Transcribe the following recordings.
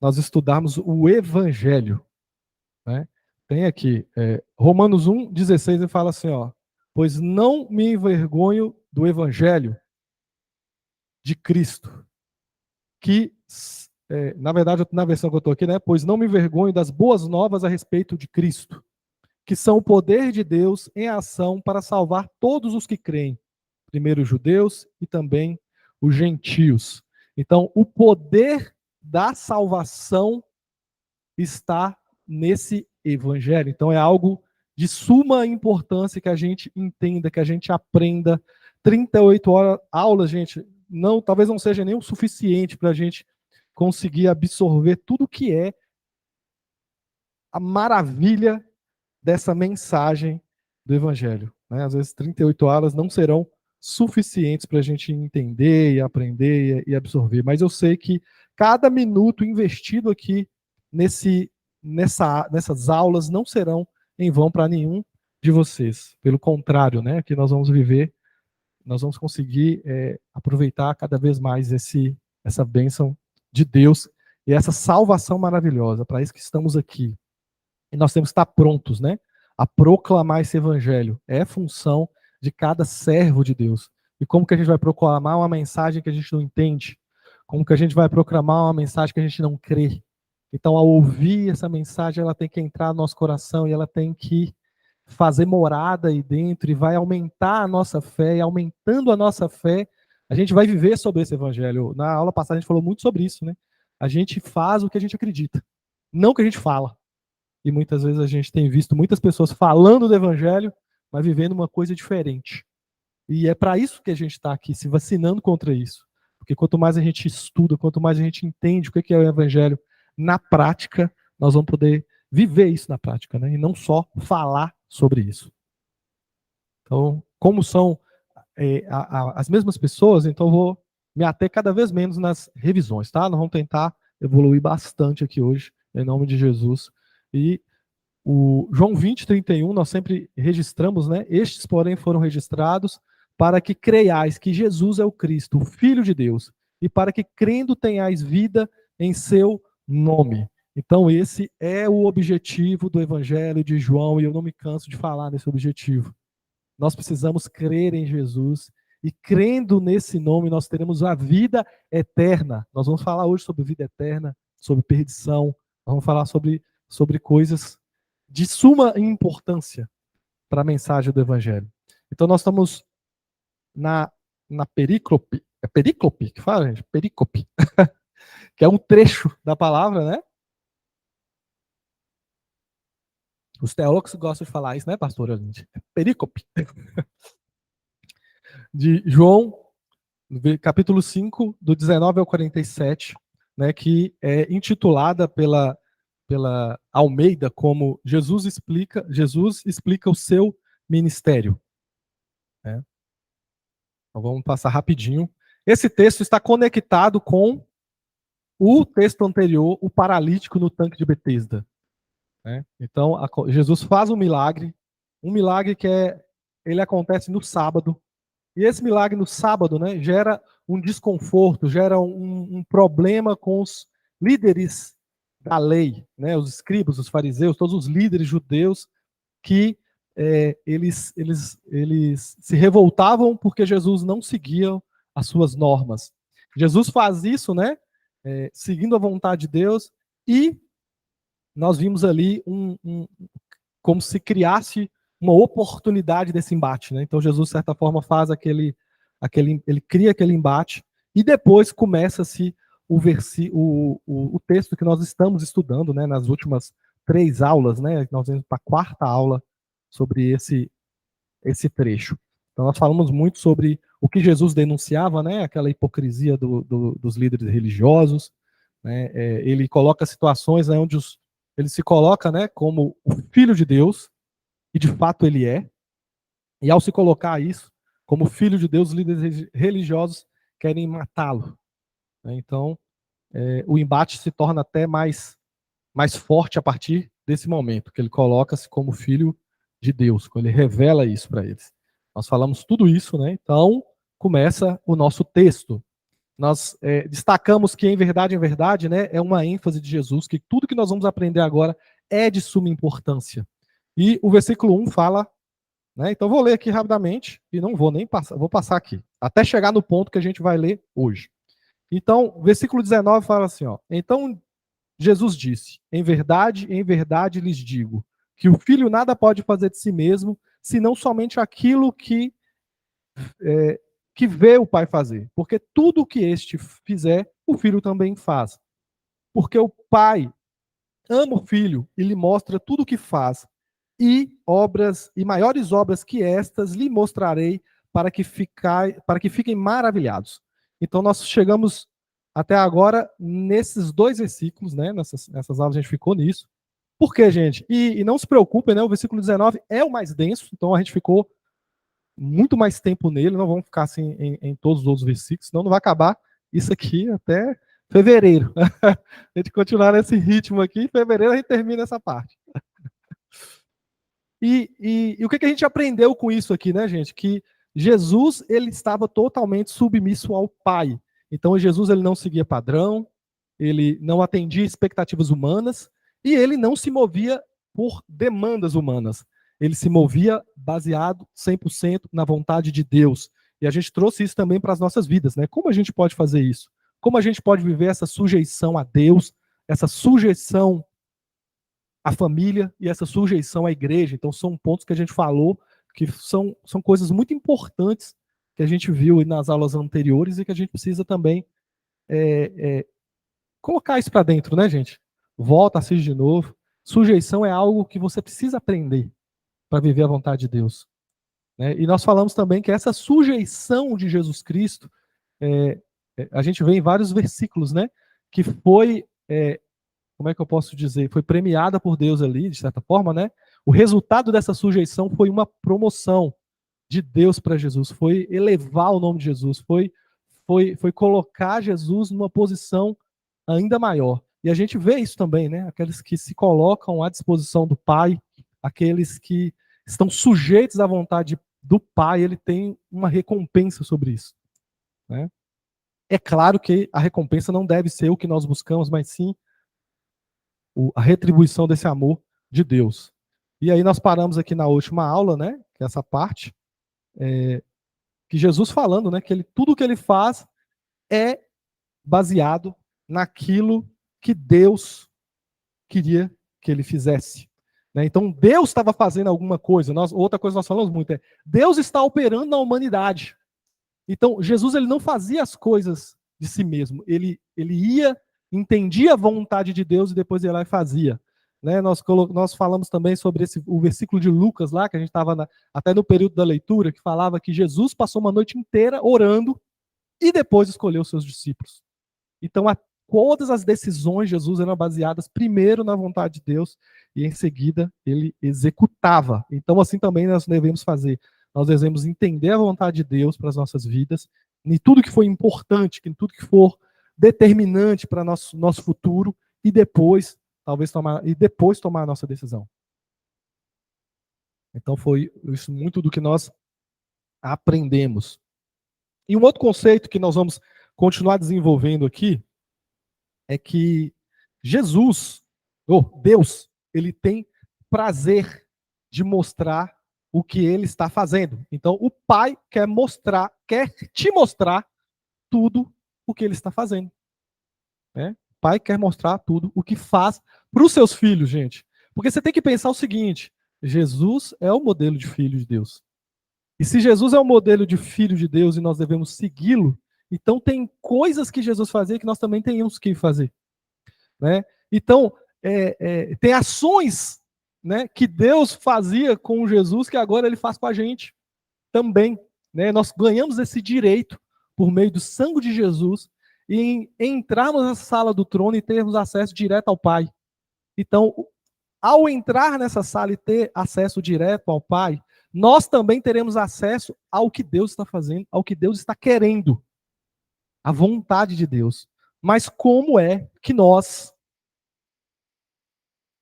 nós estudarmos o Evangelho, né? Tem aqui, Romanos 1,16, ele fala assim, ó, pois não me envergonho do Evangelho de Cristo, que, na verdade, na versão que eu estou aqui, né? Pois não me envergonho das boas novas a respeito de Cristo, que são o poder de Deus em ação para salvar todos os que creem, primeiro os judeus e também os gentios. Então, o poder da salvação está nesse evangelho. Então, é algo de suma importância que a gente entenda, que a gente aprenda. 38 horas, aulas, gente, não, talvez não seja nem o suficiente para a gente conseguir absorver tudo que é a maravilha dessa mensagem do Evangelho. Né? Às vezes 38 aulas não serão suficientes para a gente entender e aprender e absorver, mas eu sei que cada minuto investido aqui nessas aulas não serão em vão para nenhum de vocês. Pelo contrário, né, que nós vamos viver, nós vamos conseguir aproveitar cada vez mais essa bênção de Deus e essa salvação maravilhosa. Para isso que estamos aqui. E nós temos que estar prontos, né, a proclamar esse evangelho. É função de cada servo de Deus. E como que a gente vai proclamar uma mensagem que a gente não entende? Como que a gente vai proclamar uma mensagem que a gente não crê? Então, ao ouvir essa mensagem, ela tem que entrar no nosso coração e ela tem que fazer morada aí dentro e vai aumentar a nossa fé, e aumentando a nossa fé, a gente vai viver sobre esse evangelho. Na aula passada a gente falou muito sobre isso, né? A gente faz o que a gente acredita, não o que a gente fala. E muitas vezes a gente tem visto muitas pessoas falando do evangelho, mas vivendo uma coisa diferente. E é para isso que a gente está aqui, se vacinando contra isso. Porque quanto mais a gente estuda, quanto mais a gente entende o que é o evangelho na prática, nós vamos poder viver isso na prática, né? E não só falar sobre isso. Então, como são as mesmas pessoas, então eu vou me ater cada vez menos nas revisões, tá? Nós vamos tentar evoluir bastante aqui hoje, em nome de Jesus. E o João 20, 31, nós sempre registramos, né? Estes, porém, foram registrados para que creiais que Jesus é o Cristo, o Filho de Deus, e para que crendo tenhais vida em seu nome. Então, esse é o objetivo do Evangelho de João, e eu não me canso de falar nesse objetivo. Nós precisamos crer em Jesus, e crendo nesse nome, nós teremos a vida eterna. Nós vamos falar hoje sobre vida eterna, sobre perdição, nós vamos falar sobre coisas de suma importância para a mensagem do Evangelho. Então, nós estamos na perícope. É perícope que fala, gente? Perícope. Que é um trecho da palavra, né? Os teólogos gostam de falar isso, né, pastor? Perícope. De João, capítulo 5, do 19 ao 47, né, que é intitulada pela Almeida como Jesus explica o seu ministério. Né? Então vamos passar rapidinho. Esse texto está conectado com o texto anterior, o paralítico no tanque de Betesda. Né? Então, Jesus faz um milagre que ele acontece no sábado, e esse milagre no sábado, né, gera um desconforto, gera um problema com os líderes da lei, né, os escribas, os fariseus, todos os líderes judeus que eles se revoltavam porque Jesus não seguia as suas normas. Jesus faz isso, né, seguindo a vontade de Deus, e nós vimos ali como se criasse uma oportunidade desse embate, né? Então Jesus, de certa forma, faz ele cria aquele embate, e depois começa-se o texto que nós estamos estudando, né, nas últimas 3 aulas, né? Nós vamos para a 4ª aula sobre esse trecho. Então nós falamos muito sobre o que Jesus denunciava, né? Aquela hipocrisia dos líderes religiosos, né? Ele coloca situações, né, onde ele se coloca, né, como o Filho de Deus, e de fato ele é. E ao se colocar isso como Filho de Deus, os líderes religiosos querem matá-lo. Então, o embate se torna até mais forte a partir desse momento, que ele coloca-se como Filho de Deus, quando ele revela isso para eles. Nós falamos tudo isso, né? Então, começa o nosso texto. Nós destacamos que em verdade, né, é uma ênfase de Jesus, que tudo que nós vamos aprender agora é de suma importância. E o versículo 1 fala, né, então vou ler aqui rapidamente, e não vou nem passar, vou passar aqui, até chegar no ponto que a gente vai ler hoje. Então, versículo 19 fala assim, ó, então Jesus disse, em verdade lhes digo, que o filho nada pode fazer de si mesmo, senão somente aquilo que vê o pai fazer. Porque tudo o que este fizer, o filho também faz. Porque o pai ama o filho e lhe mostra tudo o que faz. E maiores obras que estas lhe mostrarei para que fiquem maravilhados. Então nós chegamos até agora nesses dois versículos, né? Nessas aulas a gente ficou nisso. Por quê, gente? E não se preocupem, né? O versículo 19 é o mais denso, então a gente ficou muito mais tempo nele, não vamos ficar assim em todos os outros versículos, senão não vai acabar isso aqui até fevereiro. A gente continuar nesse ritmo aqui, em fevereiro a gente termina essa parte. E o que a gente aprendeu com isso aqui, né, gente? Que Jesus, ele estava totalmente submisso ao Pai. Então, Jesus, ele não seguia padrão, ele não atendia expectativas humanas e ele não se movia por demandas humanas. Ele se movia baseado 100% na vontade de Deus. E a gente trouxe isso também para as nossas vidas, né? Como a gente pode fazer isso? Como a gente pode viver essa sujeição a Deus, essa sujeição à família e essa sujeição à igreja? Então, são pontos que a gente falou que são coisas muito importantes que a gente viu nas aulas anteriores e que a gente precisa também colocar isso para dentro, né, gente? Volta, assiste de novo. Sujeição é algo que você precisa aprender para viver a vontade de Deus. Né? E nós falamos também que essa sujeição de Jesus Cristo, a gente vê em vários versículos, né? Que foi, como é que eu posso dizer? Foi premiada por Deus ali, de certa forma, né? O resultado dessa sujeição foi uma promoção de Deus para Jesus, foi elevar o nome de Jesus, foi colocar Jesus numa posição ainda maior. E a gente vê isso também, né? Aqueles que se colocam à disposição do Pai, aqueles que estão sujeitos à vontade do Pai, ele tem uma recompensa sobre isso. Né? É claro que a recompensa não deve ser o que nós buscamos, mas sim a retribuição desse amor de Deus. E aí nós paramos aqui na última aula, né? Que é essa parte, que Jesus falando, né? Que tudo que ele faz é baseado naquilo que Deus queria que ele fizesse. Né? Então, Deus estava fazendo alguma coisa. Outra coisa que nós falamos muito é, Deus está operando na humanidade. Então, Jesus ele não fazia as coisas de si mesmo. Ele ia, entendia a vontade de Deus e depois ia lá e fazia. Né? Nós falamos também sobre o versículo de Lucas lá, que a gente estava até no período da leitura, que falava que Jesus passou uma noite inteira orando e depois escolheu os seus discípulos. Então, todas as decisões de Jesus eram baseadas primeiro na vontade de Deus e em seguida ele executava. Então, assim também nós devemos fazer. Nós devemos entender a vontade de Deus para as nossas vidas, em tudo que for importante, em tudo que for determinante para nosso futuro e depois, tomar a nossa decisão. Então, foi isso muito do que nós aprendemos. E um outro conceito que nós vamos continuar desenvolvendo aqui é que Deus, ele tem prazer de mostrar o que ele está fazendo. Então, o Pai quer te mostrar tudo o que ele está fazendo. Né? O Pai quer mostrar tudo o que faz para os seus filhos, gente. Porque você tem que pensar o seguinte, Jesus é o modelo de filho de Deus. E se Jesus é o modelo de filho de Deus e nós devemos segui-lo, então tem coisas que Jesus fazia que nós também temos que fazer. Né? Então, tem ações, né, que Deus fazia com Jesus que agora ele faz com a gente também. Né? Nós ganhamos esse direito por meio do sangue de Jesus em entrarmos na sala do trono e termos acesso direto ao Pai. Então, ao entrar nessa sala e ter acesso direto ao Pai, nós também teremos acesso ao que Deus está fazendo, ao que Deus está querendo, a vontade de Deus. Mas como é que nós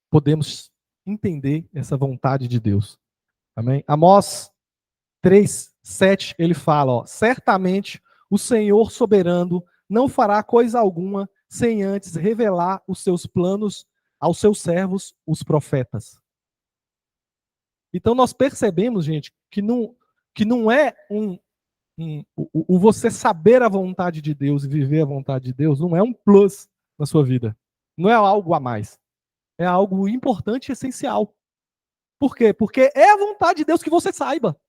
podemos entender essa vontade de Deus? Amém? Amós 3:7, ele fala, certamente o Senhor soberano não fará coisa alguma sem antes revelar os seus planos aos seus servos, os profetas. Então nós percebemos, gente, que não é o você saber a vontade de Deus e viver a vontade de Deus, não é um plus na sua vida. Não é algo a mais. É algo importante e essencial. Por quê? Porque é a vontade de Deus que você saiba.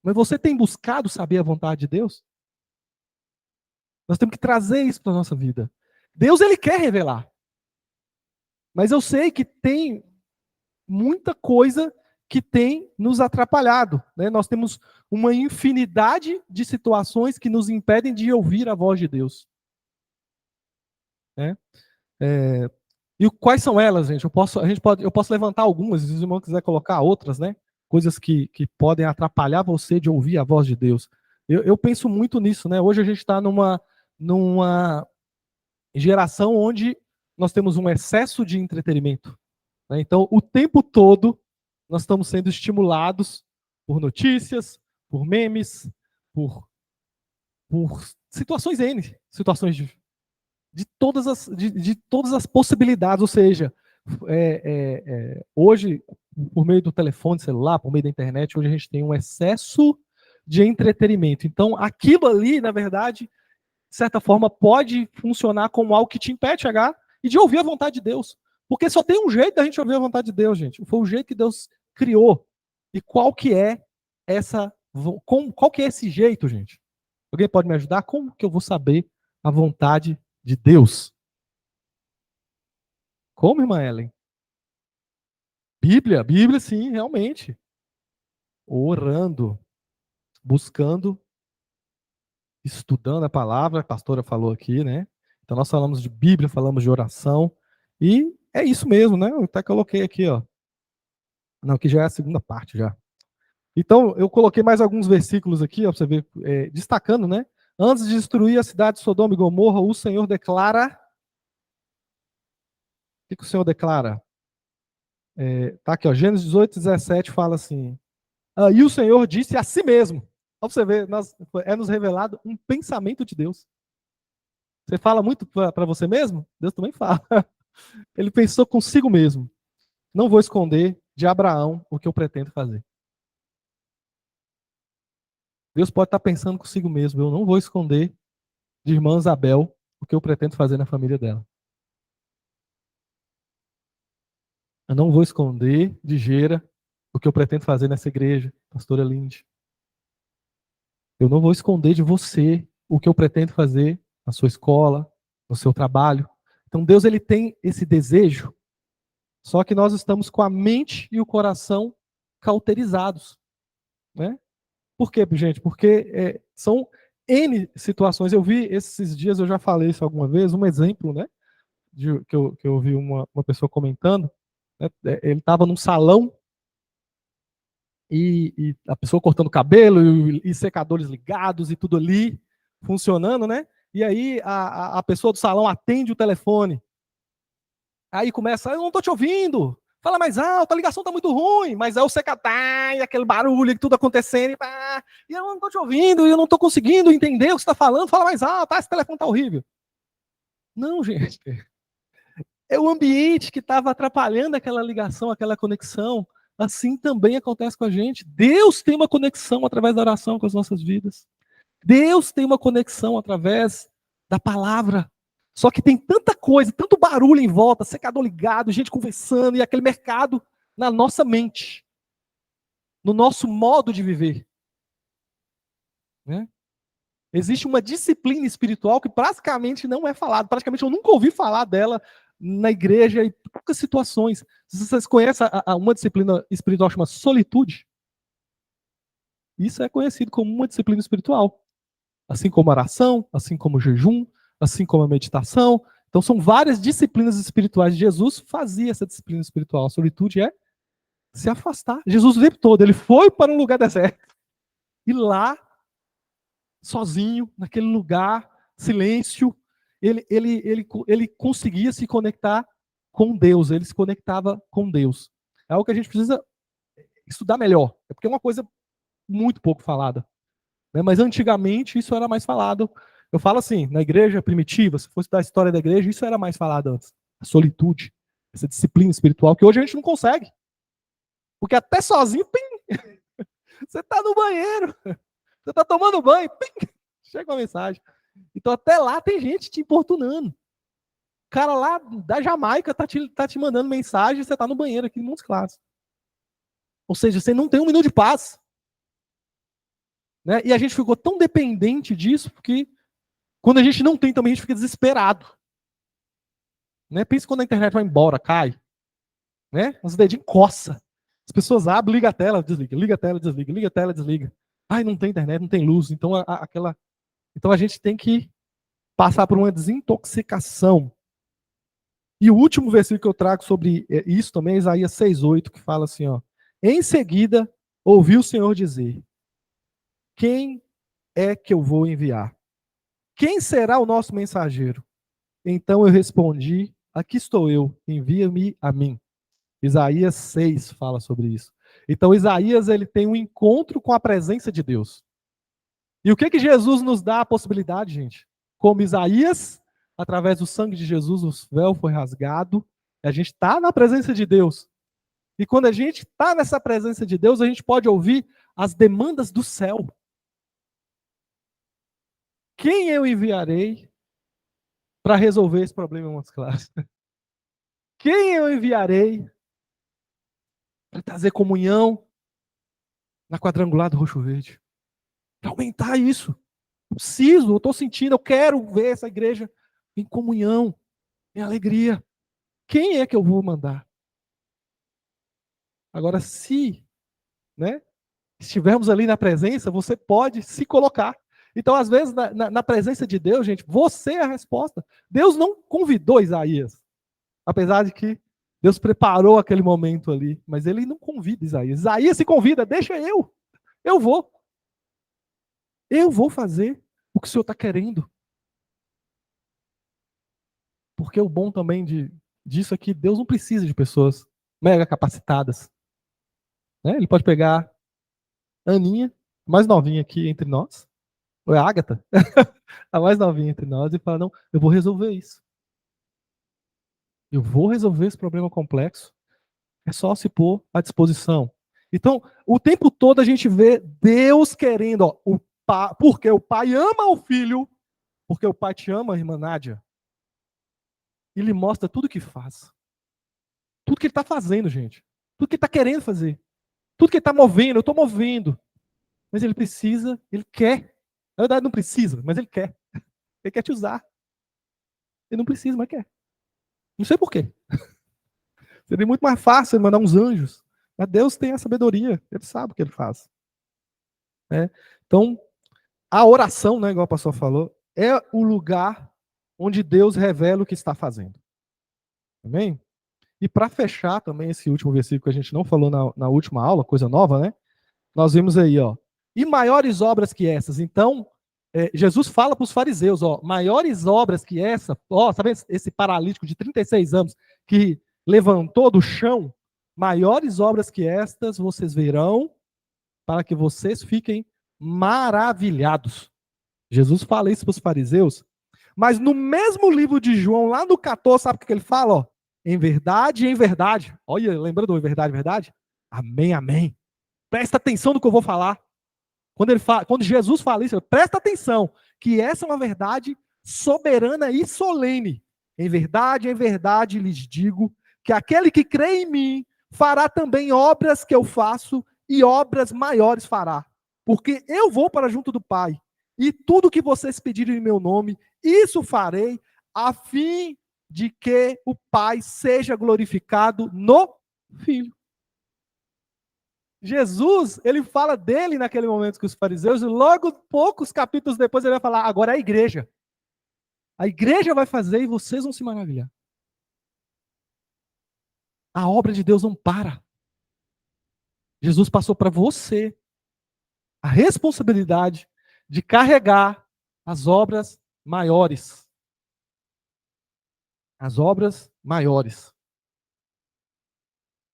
Mas você tem buscado saber a vontade de Deus? Nós temos que trazer isso para a nossa vida. Deus, ele quer revelar. Mas eu sei que tem muita coisa que tem nos atrapalhado. Né? Nós temos uma infinidade de situações que nos impedem de ouvir a voz de Deus. Né? E quais são elas, gente? Eu posso levantar algumas, se os irmãos quiserem colocar outras, né? Coisas que podem atrapalhar você de ouvir a voz de Deus. Eu penso muito nisso, né? Hoje a gente está numa geração onde nós temos um excesso de entretenimento. Né? Então, o tempo todo, nós estamos sendo estimulados por notícias, por memes, por situações N, situações de todas as possibilidades, ou seja, hoje, por meio do telefone celular, por meio da internet, hoje a gente tem um excesso de entretenimento. Então, aquilo ali, na verdade, de certa forma, pode funcionar como algo que te impede de chegar e de ouvir a vontade de Deus. Porque só tem um jeito da gente ouvir a vontade de Deus, gente. Foi o jeito que Deus criou. E qual que é esse jeito, gente? Alguém pode me ajudar? Como que eu vou saber a vontade de Deus? Como, irmã Ellen? Bíblia, sim, realmente. Orando, buscando, estudando a palavra, a pastora falou aqui, né? Então nós falamos de Bíblia, falamos de oração, e é isso mesmo, né? Eu até coloquei aqui, ó. Não, aqui já é a segunda parte já. Então, eu coloquei mais alguns versículos aqui, ó, pra você ver, destacando, né? Antes de destruir a cidade de Sodoma e Gomorra, o Senhor declara. O que o Senhor declara? Tá aqui, ó, Gênesis 18, 17 fala assim: e o Senhor disse a si mesmo. Ó, pra você ver, é nos revelado um pensamento de Deus. Você fala muito para você mesmo? Deus também fala. Ele pensou consigo mesmo: não vou esconder de Abraão o que eu pretendo fazer. Deus pode estar pensando consigo mesmo: eu não vou esconder de irmã Isabel o que eu pretendo fazer na família dela. Eu não vou esconder de Gera o que eu pretendo fazer nessa igreja, pastora Lindy. Eu não vou esconder de você o que eu pretendo fazer na sua escola, no seu trabalho. Então Deus, ele tem esse desejo, só que nós estamos com a mente e o coração cauterizados, né? Por quê, gente? Porque são N situações. Eu vi esses dias, eu já falei isso alguma vez, um exemplo, né? Que eu vi uma pessoa comentando, né? Ele estava num salão e a pessoa cortando cabelo e secadores ligados e tudo ali funcionando, né? E aí a pessoa do salão atende o telefone. Aí começa: eu não tô te ouvindo. Fala mais alto, a ligação tá muito ruim. Mas é o secador, e aquele barulho, tudo acontecendo. E eu não tô te ouvindo, eu não tô conseguindo entender o que você tá falando. Fala mais alto, esse telefone tá horrível. Não, gente. É o ambiente que estava atrapalhando aquela ligação, aquela conexão. Assim também acontece com a gente. Deus tem uma conexão através da oração com as nossas vidas. Deus tem uma conexão através da palavra. Só que tem tanta coisa, tanto barulho em volta, secador ligado, gente conversando, e aquele mercado na nossa mente, no nosso modo de viver. Né? Existe uma disciplina espiritual que praticamente não é falada. Praticamente eu nunca ouvi falar dela na igreja em poucas situações. Vocês conhecem uma disciplina espiritual chamada solitude? Isso é conhecido como uma disciplina espiritual. Assim como a oração, assim como o jejum, assim como a meditação. Então são várias disciplinas espirituais. Jesus fazia essa disciplina espiritual. A solitude é se afastar. Jesus o tempo todo, ele foi para um lugar deserto. E lá, sozinho, naquele lugar, silêncio, ele conseguia se conectar com Deus, ele se conectava com Deus. É algo que a gente precisa estudar melhor, é porque é uma coisa muito pouco falada. Né? Mas antigamente isso era mais falado, Eu falo assim, na igreja primitiva, se fosse da história da igreja, isso era mais falado antes. A solitude, essa disciplina espiritual, que hoje a gente não consegue. Porque até sozinho, pim, você está no banheiro, você está tomando banho, pim, chega uma mensagem. Então até lá tem gente te importunando. O cara lá da Jamaica tá te mandando mensagem e você está no banheiro aqui em Montes Claros. Ou seja, você não tem um minuto de paz. Né? E a gente ficou tão dependente disso, porque quando a gente não tem também, a gente fica desesperado. Né? Pensa quando a internet vai embora, cai. Né? Os dedinhos coça. As pessoas abrem, liga a tela, desliga, liga a tela, desliga, liga a tela, desliga. Ai, não tem internet, não tem luz. Então então a gente tem que passar por uma desintoxicação. E o último versículo que eu trago sobre isso também é Isaías 6:8, que fala assim, ó: em seguida, ouvi o Senhor dizer: quem é que eu vou enviar? Quem será o nosso mensageiro? Então eu respondi: aqui estou eu, envia-me a mim. Isaías 6 fala sobre isso. Então Isaías ele tem um encontro com a presença de Deus. E o que que Jesus nos dá a possibilidade, gente? Como Isaías, através do sangue de Jesus, o véu foi rasgado, a gente está na presença de Deus. E quando a gente está nessa presença de Deus, a gente pode ouvir as demandas do céu. Quem eu enviarei para resolver esse problema em Montes Claros? Quem eu enviarei para trazer comunhão na quadrangular do Roxo Verde? Para aumentar isso. Eu preciso, eu estou sentindo, eu quero ver essa igreja em comunhão, em alegria. Quem é que eu vou mandar? Agora, se né, estivermos ali na presença, você pode se colocar. Então, às vezes, na presença de Deus, gente, você é a resposta. Deus não convidou Isaías, apesar de que Deus preparou aquele momento ali, mas ele não convida Isaías. Isaías se convida, deixa eu vou. Eu vou fazer o que o Senhor está querendo. Porque o bom também disso é que Deus não precisa de pessoas mega capacitadas. Né? Ele pode pegar a Aninha, mais novinha aqui entre nós, ou é a Ágata, a mais novinha entre nós, e falar: não, eu vou resolver isso. Eu vou resolver esse problema complexo. É só se pôr à disposição. Então, o tempo todo a gente vê Deus querendo, ó, porque o pai ama o filho, porque o pai te ama, irmã Nádia. Ele mostra tudo que faz. Tudo que ele está fazendo, gente. Tudo que ele está querendo fazer. Tudo que ele está movendo, eu estou movendo. Mas ele precisa, ele quer. Na verdade, não precisa, mas ele quer. Ele quer te usar. Ele não precisa, mas quer. Não sei por quê. Seria muito mais fácil ele mandar uns anjos. Mas Deus tem a sabedoria. Ele sabe o que ele faz. Né? Então, a oração, né, igual o pastor falou, é o lugar onde Deus revela o que está fazendo. Amém? E para fechar também esse último versículo que a gente não falou na última aula, coisa nova, né? Nós vimos aí, ó. E maiores obras que essas. Então, Jesus fala para os fariseus, ó, maiores obras que essa, ó, sabe esse paralítico de 36 anos que levantou do chão, maiores obras que estas vocês verão, para que vocês fiquem maravilhados. Jesus fala isso para os fariseus, mas no mesmo livro de João, lá no 14, sabe o que ele fala? Ó? Em verdade. Olha, lembrando do em verdade, verdade? Amém, amém. Presta atenção no que eu vou falar. Quando Jesus fala isso, presta atenção, que essa é uma verdade soberana e solene. Em verdade lhes digo que aquele que crê em mim fará também obras que eu faço e obras maiores fará. Porque eu vou para junto do Pai. E tudo que vocês pedirem em meu nome, isso farei, a fim de que o Pai seja glorificado no Filho. Jesus, ele fala dele naquele momento com os fariseus, e logo poucos capítulos depois ele vai falar: agora é a igreja. A igreja vai fazer e vocês vão se maravilhar. A obra de Deus não para. Jesus passou para você a responsabilidade de carregar as obras maiores. As obras maiores.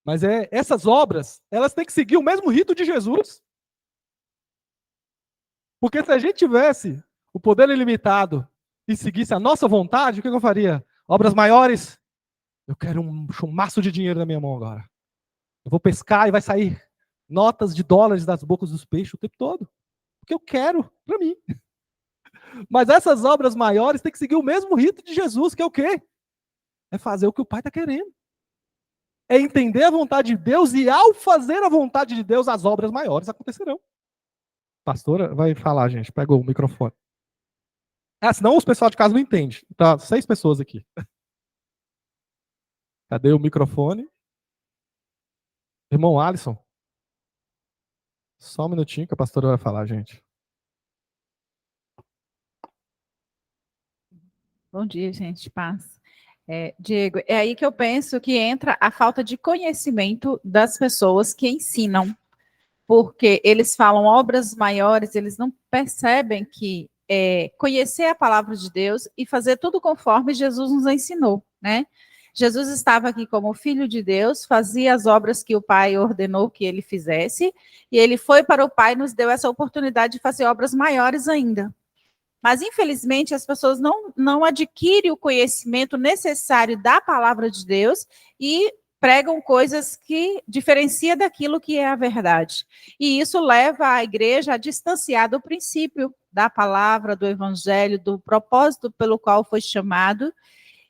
Mas essas obras, elas têm que seguir o mesmo rito de Jesus. Porque se a gente tivesse o poder ilimitado e seguisse a nossa vontade, o que eu faria? Obras maiores? Eu quero um chumaço de dinheiro na minha mão agora. Eu vou pescar e vai sair notas de dólares das bocas dos peixes o tempo todo. Porque eu quero para mim. Mas essas obras maiores têm que seguir o mesmo rito de Jesus, que é o quê? É fazer o que o Pai está querendo. É entender a vontade de Deus e, ao fazer a vontade de Deus, as obras maiores acontecerão. Pastora vai falar, gente. Pegou o microfone. Senão os pessoal de casa não entende. Tá 6 pessoas aqui. Cadê o microfone? Irmão Alisson. Só um minutinho que a pastora vai falar, gente. Bom dia, gente. Paz. Diego, é aí que eu penso que entra a falta de conhecimento das pessoas que ensinam. Porque eles falam obras maiores, eles não percebem que conhecer a palavra de Deus e fazer tudo conforme Jesus nos ensinou, né? Jesus estava aqui como filho de Deus, fazia as obras que o Pai ordenou que ele fizesse, e ele foi para o Pai e nos deu essa oportunidade de fazer obras maiores ainda. Mas, infelizmente, as pessoas não adquirem o conhecimento necessário da palavra de Deus e pregam coisas que diferenciam daquilo que é a verdade. E isso leva a igreja a distanciar do princípio da palavra, do evangelho, do propósito pelo qual foi chamado.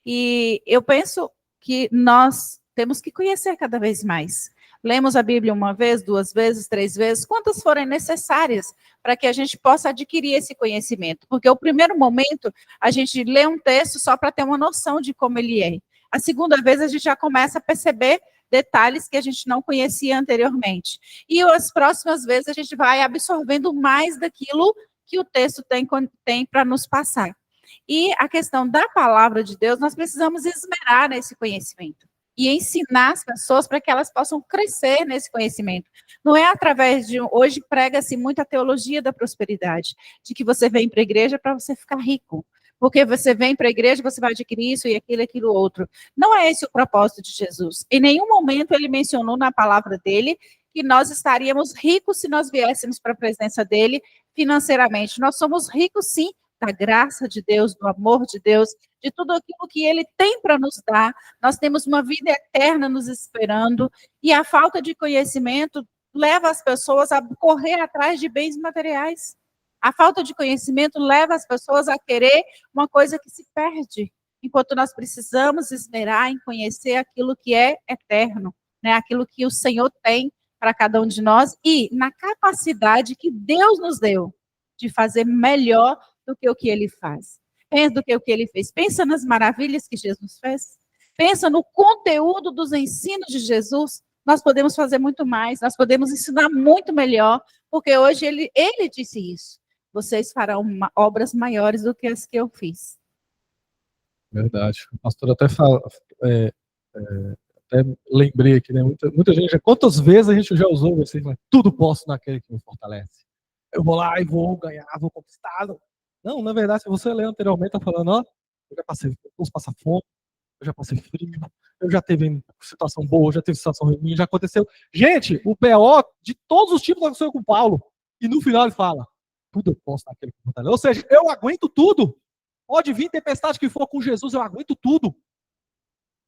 E eu penso que nós temos que conhecer cada vez mais. Lemos a Bíblia uma vez, 2 vezes, 3 vezes, quantas forem necessárias para que a gente possa adquirir esse conhecimento. Porque o primeiro momento, a gente lê um texto só para ter uma noção de como ele é. A segunda vez, a gente já começa a perceber detalhes que a gente não conhecia anteriormente. E as próximas vezes, a gente vai absorvendo mais daquilo que o texto tem para nos passar. E a questão da palavra de Deus, nós precisamos esmerar nesse conhecimento e ensinar as pessoas para que elas possam crescer nesse conhecimento. Não é através de... Hoje prega-se muito a teologia da prosperidade, de que você vem para a igreja para você ficar rico. Porque você vem para a igreja, você vai adquirir isso e aquilo outro. Não é esse o propósito de Jesus. Em nenhum momento ele mencionou na palavra dele que nós estaríamos ricos se nós viéssemos para a presença dele financeiramente. Nós somos ricos, sim, da graça de Deus, do amor de Deus, de tudo aquilo que Ele tem para nos dar. Nós temos uma vida eterna nos esperando, e a falta de conhecimento leva as pessoas a correr atrás de bens materiais. A falta de conhecimento leva as pessoas a querer uma coisa que se perde, enquanto nós precisamos esmerar em conhecer aquilo que é eterno, né? Aquilo que o Senhor tem para cada um de nós e na capacidade que Deus nos deu de fazer melhor do que o que ele faz. Pensa do que o que ele fez. Pensa nas maravilhas que Jesus fez. Pensa no conteúdo dos ensinos de Jesus. Nós podemos fazer muito mais, nós podemos ensinar muito melhor, porque hoje ele disse isso. Vocês farão obras maiores do que as que eu fiz. Verdade. O pastor até fala, até lembrei aqui, né? Muita gente, quantas vezes a gente já usou você, mas tudo posso naquele que me fortalece. Eu vou lá e vou ganhar, vou conquistar. Não, na verdade, se você lê anteriormente, tá falando, ó, eu já passar fome, eu já passei frio, eu já teve situação boa, já teve situação ruim, já aconteceu. Gente, o BO de todos os tipos aconteceu com o Paulo. E no final ele fala, tudo eu posso naquele que me fortalece. Ou seja, eu aguento tudo. Pode vir tempestade que for com Jesus, eu aguento tudo.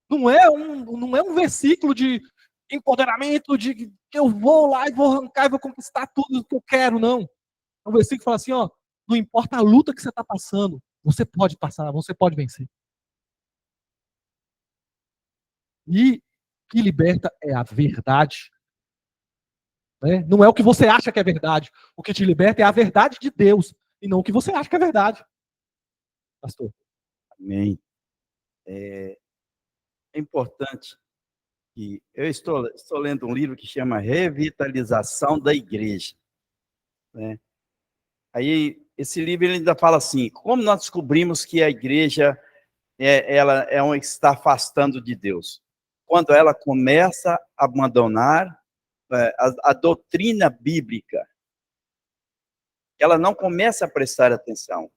Não é um versículo de empoderamento, de que eu vou lá e vou arrancar e vou conquistar tudo que eu quero, não. É um versículo que fala assim, ó, não importa a luta que você está passando, você pode passar, você pode vencer. E o que liberta é a verdade. Né? Não é o que você acha que é verdade. O que te liberta é a verdade de Deus, e não o que você acha que é verdade. Pastor. Amém. É importante que eu estou lendo um livro que chama Revitalização da Igreja. Né? Aí, esse livro ele ainda fala assim, como nós descobrimos que a igreja ela está afastando de Deus? Quando ela começa a abandonar a doutrina bíblica, ela não começa a prestar atenção.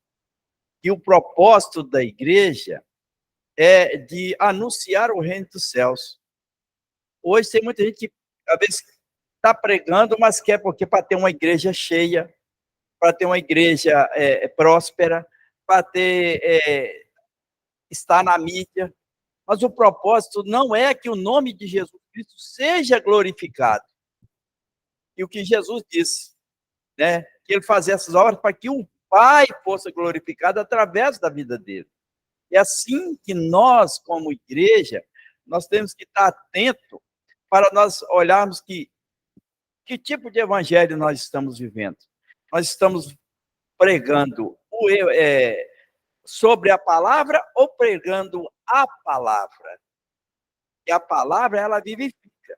E o propósito da igreja é de anunciar o reino dos céus. Hoje tem muita gente que, às vezes, está pregando, mas quer porque para ter uma igreja cheia, para ter uma igreja próspera, para estar na mídia. Mas o propósito não é que o nome de Jesus Cristo seja glorificado. E o que Jesus disse, né? Que ele fazia essas obras para que o Pai fosse glorificado através da vida dele. É assim que nós, como igreja, nós temos que estar atentos para nós olharmos que tipo de evangelho nós estamos vivendo. Nós estamos pregando sobre a palavra ou pregando a palavra? E a palavra, ela vivifica,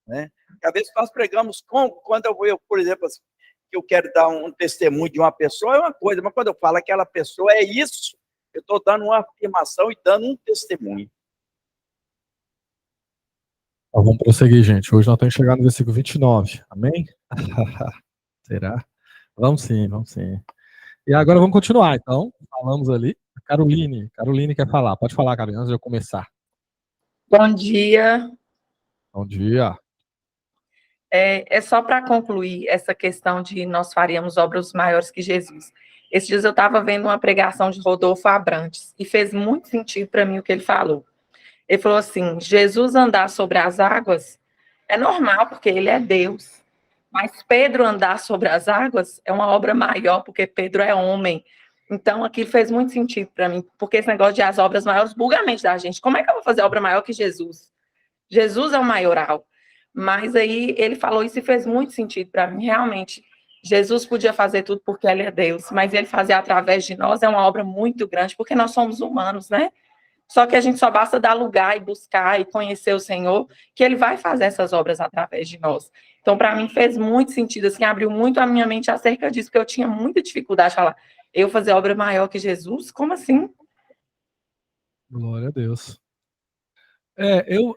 né? E às vezes nós pregamos quando eu, por exemplo, assim, que eu quero dar um testemunho de uma pessoa, é uma coisa, mas quando eu falo aquela pessoa é isso, eu estou dando uma afirmação e dando um testemunho. Então, vamos prosseguir, gente. Hoje nós estamos chegando no versículo 29. Amém? Será? Vamos sim, vamos sim. E agora vamos continuar, então. Falamos ali. Caroline quer falar. Pode falar, Caroline, antes de eu começar. Bom dia. Bom dia. É só para concluir essa questão de nós faríamos obras maiores que Jesus. Esses dias eu estava vendo uma pregação de Rodolfo Abrantes e fez muito sentido para mim o que ele falou. Ele falou assim, Jesus andar sobre as águas é normal, porque ele é Deus. Mas Pedro andar sobre as águas é uma obra maior, porque Pedro é homem. Então, aquilo fez muito sentido para mim, porque esse negócio de as obras maiores buga a mente da gente. Como é que eu vou fazer obra maior que Jesus? Jesus é o maioral. Mas aí ele falou isso e fez muito sentido para mim. Realmente, Jesus podia fazer tudo porque ele é Deus, mas ele fazer através de nós é uma obra muito grande, porque nós somos humanos, né? Só que a gente só basta dar lugar e buscar e conhecer o Senhor, que ele vai fazer essas obras através de nós. Então, para mim, fez muito sentido, assim, abriu muito a minha mente acerca disso, porque eu tinha muita dificuldade de falar, eu fazer obra maior que Jesus? Como assim? Glória a Deus.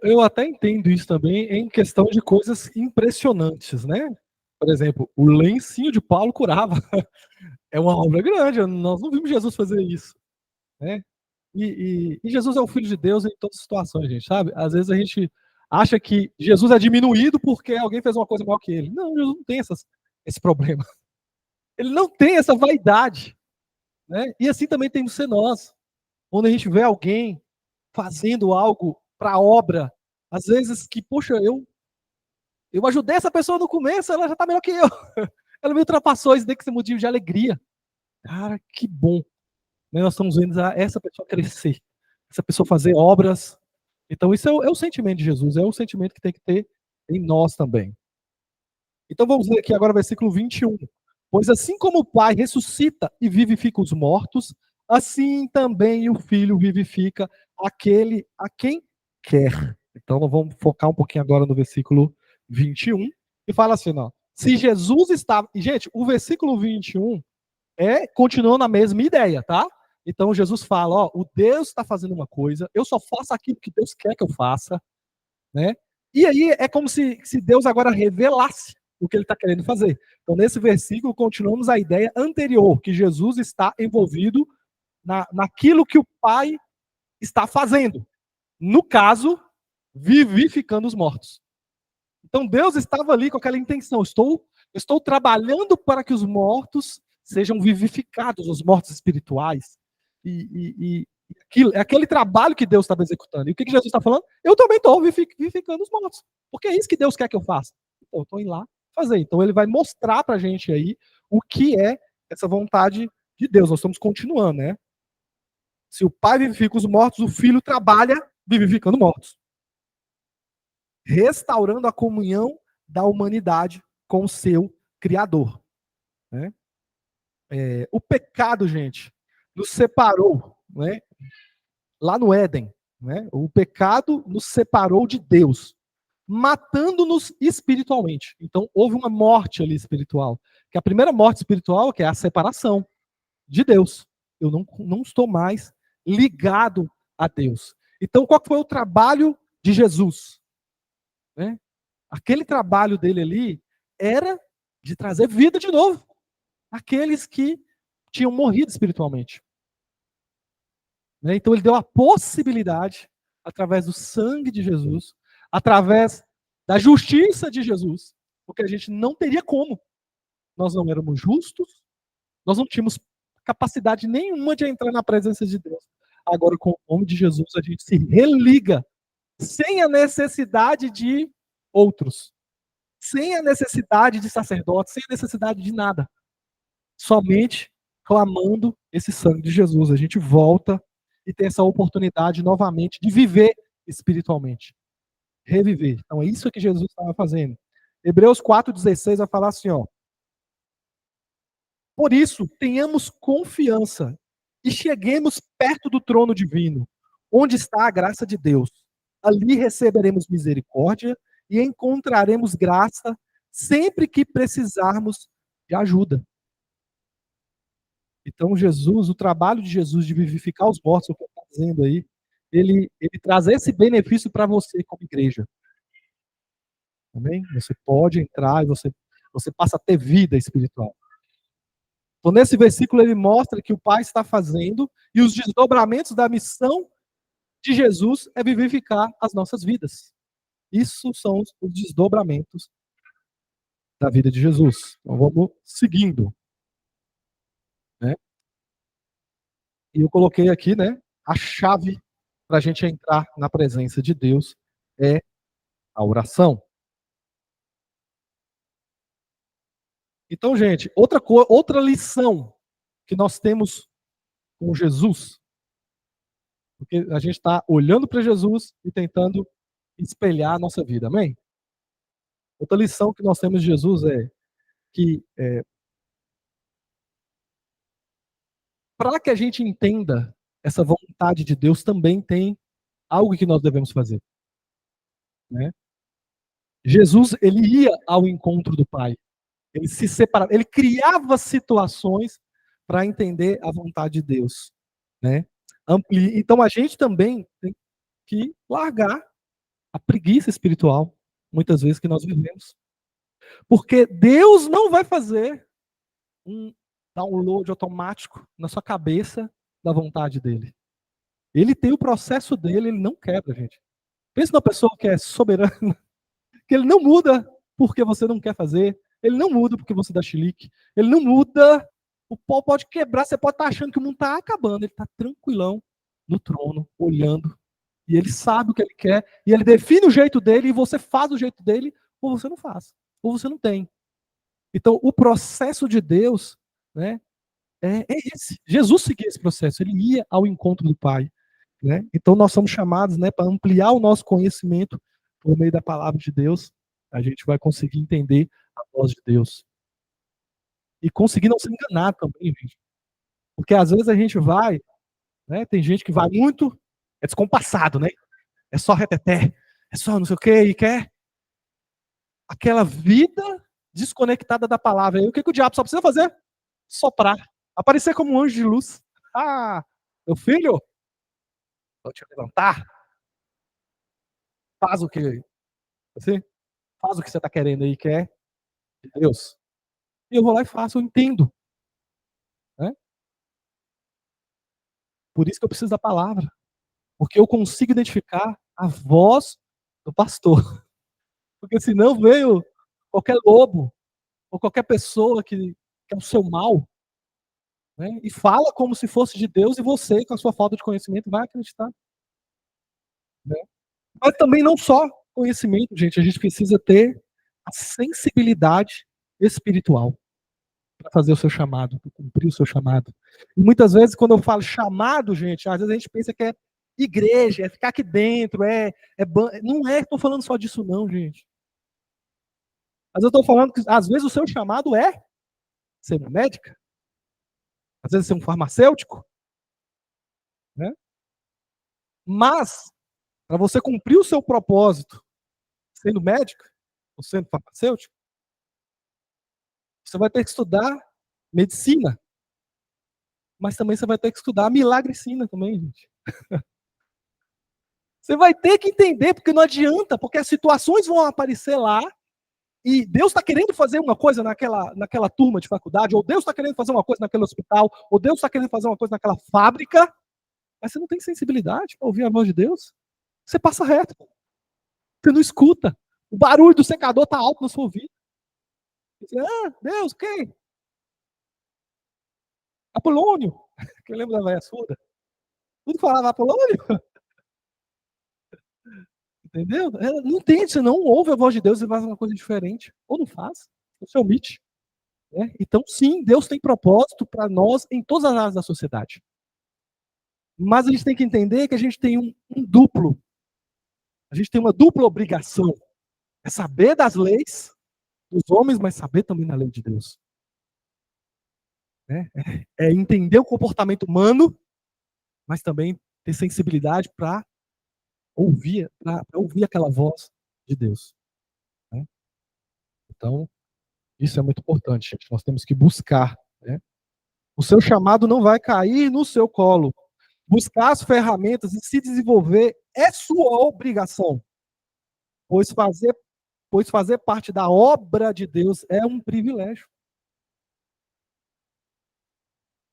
Eu até entendo isso também em questão de coisas impressionantes, né? Por exemplo, o lencinho de Paulo curava. É uma obra grande, nós não vimos Jesus fazer isso, né? E Jesus é o Filho de Deus em todas as situações, gente, sabe? Às vezes a gente acha que Jesus é diminuído porque alguém fez uma coisa maior que ele. Não, Jesus não tem esse problema. Ele não tem essa vaidade, né? E assim também temos que ser nós. Quando a gente vê alguém fazendo algo para a obra, às vezes que, poxa, eu ajudei essa pessoa no começo, ela já está melhor que eu. Ela me ultrapassou, isso tem que ser motivo de alegria. Cara, que bom. Nós estamos vendo essa pessoa crescer, essa pessoa fazer obras. Então, isso é o sentimento de Jesus, é o sentimento que tem que ter em nós também. Então, vamos ler aqui agora o versículo 21. Pois assim como o Pai ressuscita e vivifica os mortos, assim também o Filho vivifica aquele a quem quer. Então, nós vamos focar um pouquinho agora no versículo 21, e fala assim, ó, se Jesus estava... E, gente, o versículo 21 continua na mesma ideia, tá? Então, Jesus fala, ó, o Deus está fazendo uma coisa, eu só faço aquilo que Deus quer que eu faça, né? E aí é como se Deus agora revelasse o que ele está querendo fazer. Então, nesse versículo, continuamos a ideia anterior, que Jesus está envolvido naquilo que o Pai está fazendo. No caso, vivificando os mortos. Então, Deus estava ali com aquela intenção. Estou trabalhando para que os mortos sejam vivificados, os mortos espirituais. E aquele trabalho que Deus estava executando. E o que Jesus está falando? Eu também estou vivificando os mortos. Porque é isso que Deus quer que eu faça. Então, eu estou indo lá fazer. Então, ele vai mostrar para a gente aí o que é essa vontade de Deus. Nós estamos continuando, né? Se o Pai vivifica os mortos, o Filho trabalha vivificando mortos. Restaurando a comunhão da humanidade com o seu Criador. Né? O pecado, gente, nos separou, né? Lá no Éden. Né? O pecado nos separou de Deus, matando-nos espiritualmente. Então, houve uma morte ali espiritual. Que a primeira morte espiritual que é a separação de Deus. Eu não estou mais ligado a Deus. Então, qual foi o trabalho de Jesus? Né? Aquele trabalho dele ali era de trazer vida de novo àqueles que tinham morrido espiritualmente. Né? Então ele deu a possibilidade, através do sangue de Jesus, através da justiça de Jesus, porque a gente não teria como. nós não éramos justos, nós não tínhamos capacidade nenhuma de entrar na presença de Deus. Agora, com o nome de Jesus, a gente se religa sem a necessidade de outros, sem a necessidade de sacerdotes, sem a necessidade de nada. Somente clamando esse sangue de Jesus. A gente volta e tem essa oportunidade novamente de viver espiritualmente. Reviver. Então é isso que Jesus estava fazendo. Hebreus 4,16 vai falar assim, ó. Por isso, tenhamos confiança e cheguemos perto do trono divino, onde está a graça de Deus. Ali receberemos misericórdia e encontraremos graça sempre que precisarmos de ajuda. Então, Jesus, o trabalho de Jesus de vivificar os mortos, o que eu estou dizendo aí, ele traz esse benefício para você como igreja. Amém? Você pode entrar e você passa a ter vida espiritual. Então, nesse versículo, ele mostra que o Pai está fazendo e os desdobramentos da missão de Jesus é vivificar as nossas vidas. Isso são os desdobramentos da vida de Jesus. Então, vamos seguindo. Né? E eu coloquei aqui, né, a chave para a gente entrar na presença de Deus é a oração. Então, gente, outra lição que nós temos com Jesus, porque a gente está olhando para Jesus e tentando espelhar a nossa vida, amém? Outra lição que nós temos de Jesus é que para que a gente entenda essa vontade de Deus, também tem algo que nós devemos fazer. Né? Jesus, ele ia ao encontro do Pai. Ele se separava, ele criava situações para entender a vontade de Deus. Né? Então a gente também tem que largar a preguiça espiritual, muitas vezes, que nós vivemos. Porque Deus não vai fazer um download automático na sua cabeça da vontade dele. Ele tem o processo dele, ele não quebra, gente. Pensa numa pessoa que é soberana, que ele não muda porque você não quer fazer, ele não muda porque você dá chilique, ele não muda, o pau pode quebrar, você pode estar achando que o mundo está acabando, ele está tranquilão no trono, olhando, e ele sabe o que ele quer, e ele define o jeito dele, e você faz o jeito dele, ou você não faz, ou você não tem. Então, o processo de Deus, né, é esse. Jesus seguia esse processo, ele ia ao encontro do Pai. Né? Então, nós somos chamados, né, para ampliar o nosso conhecimento por meio da palavra de Deus. A gente vai conseguir entender a voz de Deus. E conseguir não ser enganado também, gente. Porque às vezes a gente vai, né, tem gente que vai muito, é descompassado, né? É só reteté, é só não sei o quê, e quer aquela vida desconectada da palavra. E o que o diabo só precisa fazer? Soprar. Aparecer como um anjo de luz. Ah, meu filho, vou te levantar. Faz o que assim, faz o que você está querendo aí, quer de Deus. E eu vou lá e faço, eu entendo. Né? Por isso que eu preciso da palavra. Porque eu consigo identificar a voz do pastor. Porque senão veio qualquer lobo, ou qualquer pessoa que é o seu mal, né? E fala como se fosse de Deus, e você, com a sua falta de conhecimento, vai acreditar. Né? Mas também não só conhecimento, gente, a gente precisa ter a sensibilidade espiritual para fazer o seu chamado, para cumprir o seu chamado. E muitas vezes, quando eu falo chamado, gente, às vezes a gente pensa que é igreja, é ficar aqui dentro, não é, estou falando só disso não, gente. Mas eu estou falando que, às vezes, o seu chamado é ser uma médica, às vezes ser um farmacêutico, né? Mas, para você cumprir o seu propósito, sendo médico, ou sendo farmacêutico, você vai ter que estudar medicina, mas também você vai ter que estudar milagricina também, gente. Você vai ter que entender, porque não adianta, porque as situações vão aparecer lá, e Deus está querendo fazer uma coisa naquela turma de faculdade, ou Deus está querendo fazer uma coisa naquele hospital, ou Deus está querendo fazer uma coisa naquela fábrica, mas você não tem sensibilidade para ouvir a voz de Deus. Você passa reto. Você não escuta. O barulho do secador está alto no seu ouvido. Deus, quem? Apolônio. Que eu lembro da velha surda. Tudo falava Apolônio. Entendeu? Não entende, você não ouve a voz de Deus e faz uma coisa diferente. Ou não faz, ou se omite. Né? Então, sim, Deus tem propósito para nós em todas as áreas da sociedade. Mas a gente tem que entender que a gente tem um duplo. A gente tem uma dupla obrigação. É saber das leis dos homens, mas saber também da lei de Deus. Né? É entender o comportamento humano, mas também ter sensibilidade para ouvir aquela voz de Deus. Né? Então, isso é muito importante, gente. Nós temos que buscar. Né? O seu chamado não vai cair no seu colo. Buscar as ferramentas e se desenvolver é sua obrigação. Pois fazer parte da obra de Deus é um privilégio.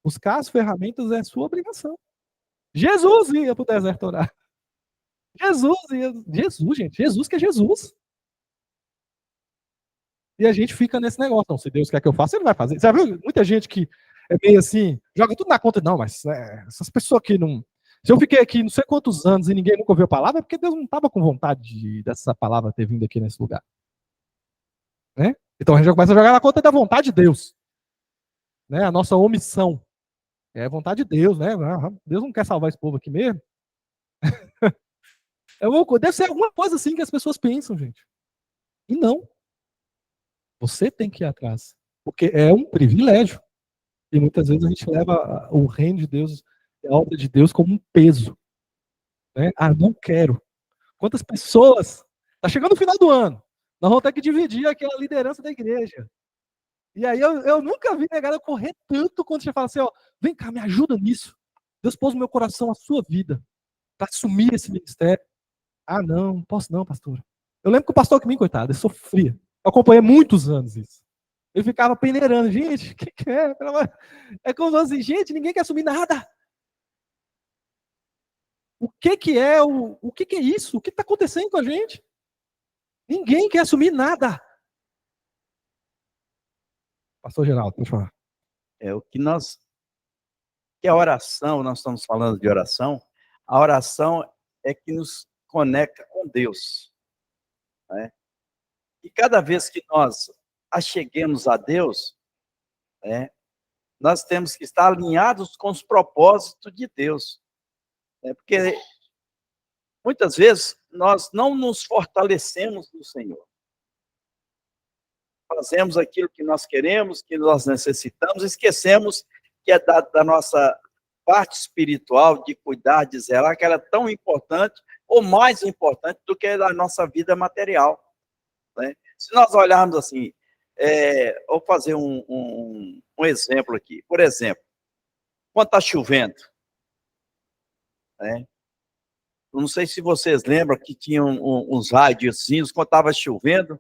Buscar as ferramentas é sua obrigação. Jesus ia para o deserto orar. Jesus, gente. Jesus que é Jesus. E a gente fica nesse negócio. Não, se Deus quer que eu faça, ele vai fazer. Você já viu muita gente que é meio assim, joga tudo na conta. Não, mas essas pessoas aqui não... Se eu fiquei aqui não sei quantos anos e ninguém nunca ouviu a palavra, é porque Deus não estava com vontade dessa palavra ter vindo aqui nesse lugar. Né? Então a gente já começa a jogar na conta da vontade de Deus. Né? A nossa omissão. É a vontade de Deus, né? Deus não quer salvar esse povo aqui mesmo. Deve ser alguma coisa assim que as pessoas pensam, gente. E não. Você tem que ir atrás. Porque é um privilégio. E muitas vezes a gente leva o reino de Deus, a obra de Deus, como um peso. Né? Não quero. Quantas pessoas... Está chegando o final do ano. Nós vamos ter que dividir aquela liderança da igreja. E aí eu nunca vi negada correr tanto quando você fala assim, ó, vem cá, me ajuda nisso. Deus pôs no meu coração a sua vida para assumir esse ministério. Não posso não, pastor. Eu lembro que o pastor que me, coitado, ele sofria. Eu acompanhei muitos anos isso. Ele ficava peneirando, gente, o que é? É como assim, gente, ninguém quer assumir nada. O que é isso? O que está acontecendo com a gente? Ninguém quer assumir nada. Pastor Geraldo, deixa eu falar. Que a oração, nós estamos falando de oração, a oração é que nos conecta com Deus. Né? E cada vez que nós acheguemos a Deus, né, nós temos que estar alinhados com os propósitos de Deus. Né? Porque muitas vezes nós não nos fortalecemos no Senhor. Fazemos aquilo que nós queremos, que nós necessitamos, esquecemos que é da nossa parte espiritual, de cuidar, de zelar, que ela é tão importante, ou mais importante do que a nossa vida material. Né? Se nós olharmos assim, vou fazer um exemplo aqui. Por exemplo, quando está chovendo, né? Não sei se vocês lembram que tinham uns rádiozinhos, quando estava chovendo,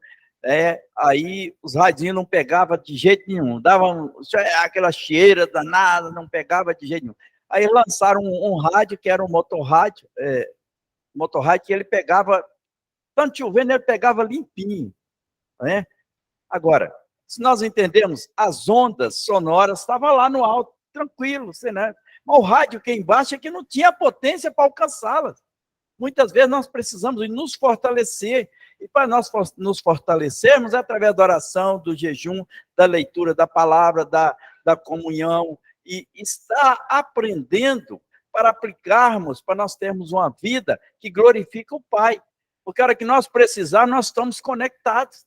aí os radinhos não pegavam de jeito nenhum, davam aquela cheira danada, não pegava de jeito nenhum. Aí lançaram um rádio, que era um motorrádio, que ele pegava, tanto chovendo, ele pegava limpinho. Né? Agora, se nós entendemos, as ondas sonoras estavam lá no alto, tranquilo, né? Mas o rádio aqui embaixo é que não tinha potência para alcançá-las. Muitas vezes nós precisamos nos fortalecer, e para nós nos fortalecermos é através da oração, do jejum, da leitura da palavra, da comunhão, e estar aprendendo para aplicarmos, para nós termos uma vida que glorifica o Pai. Porque a hora que nós precisarmos, nós estamos conectados.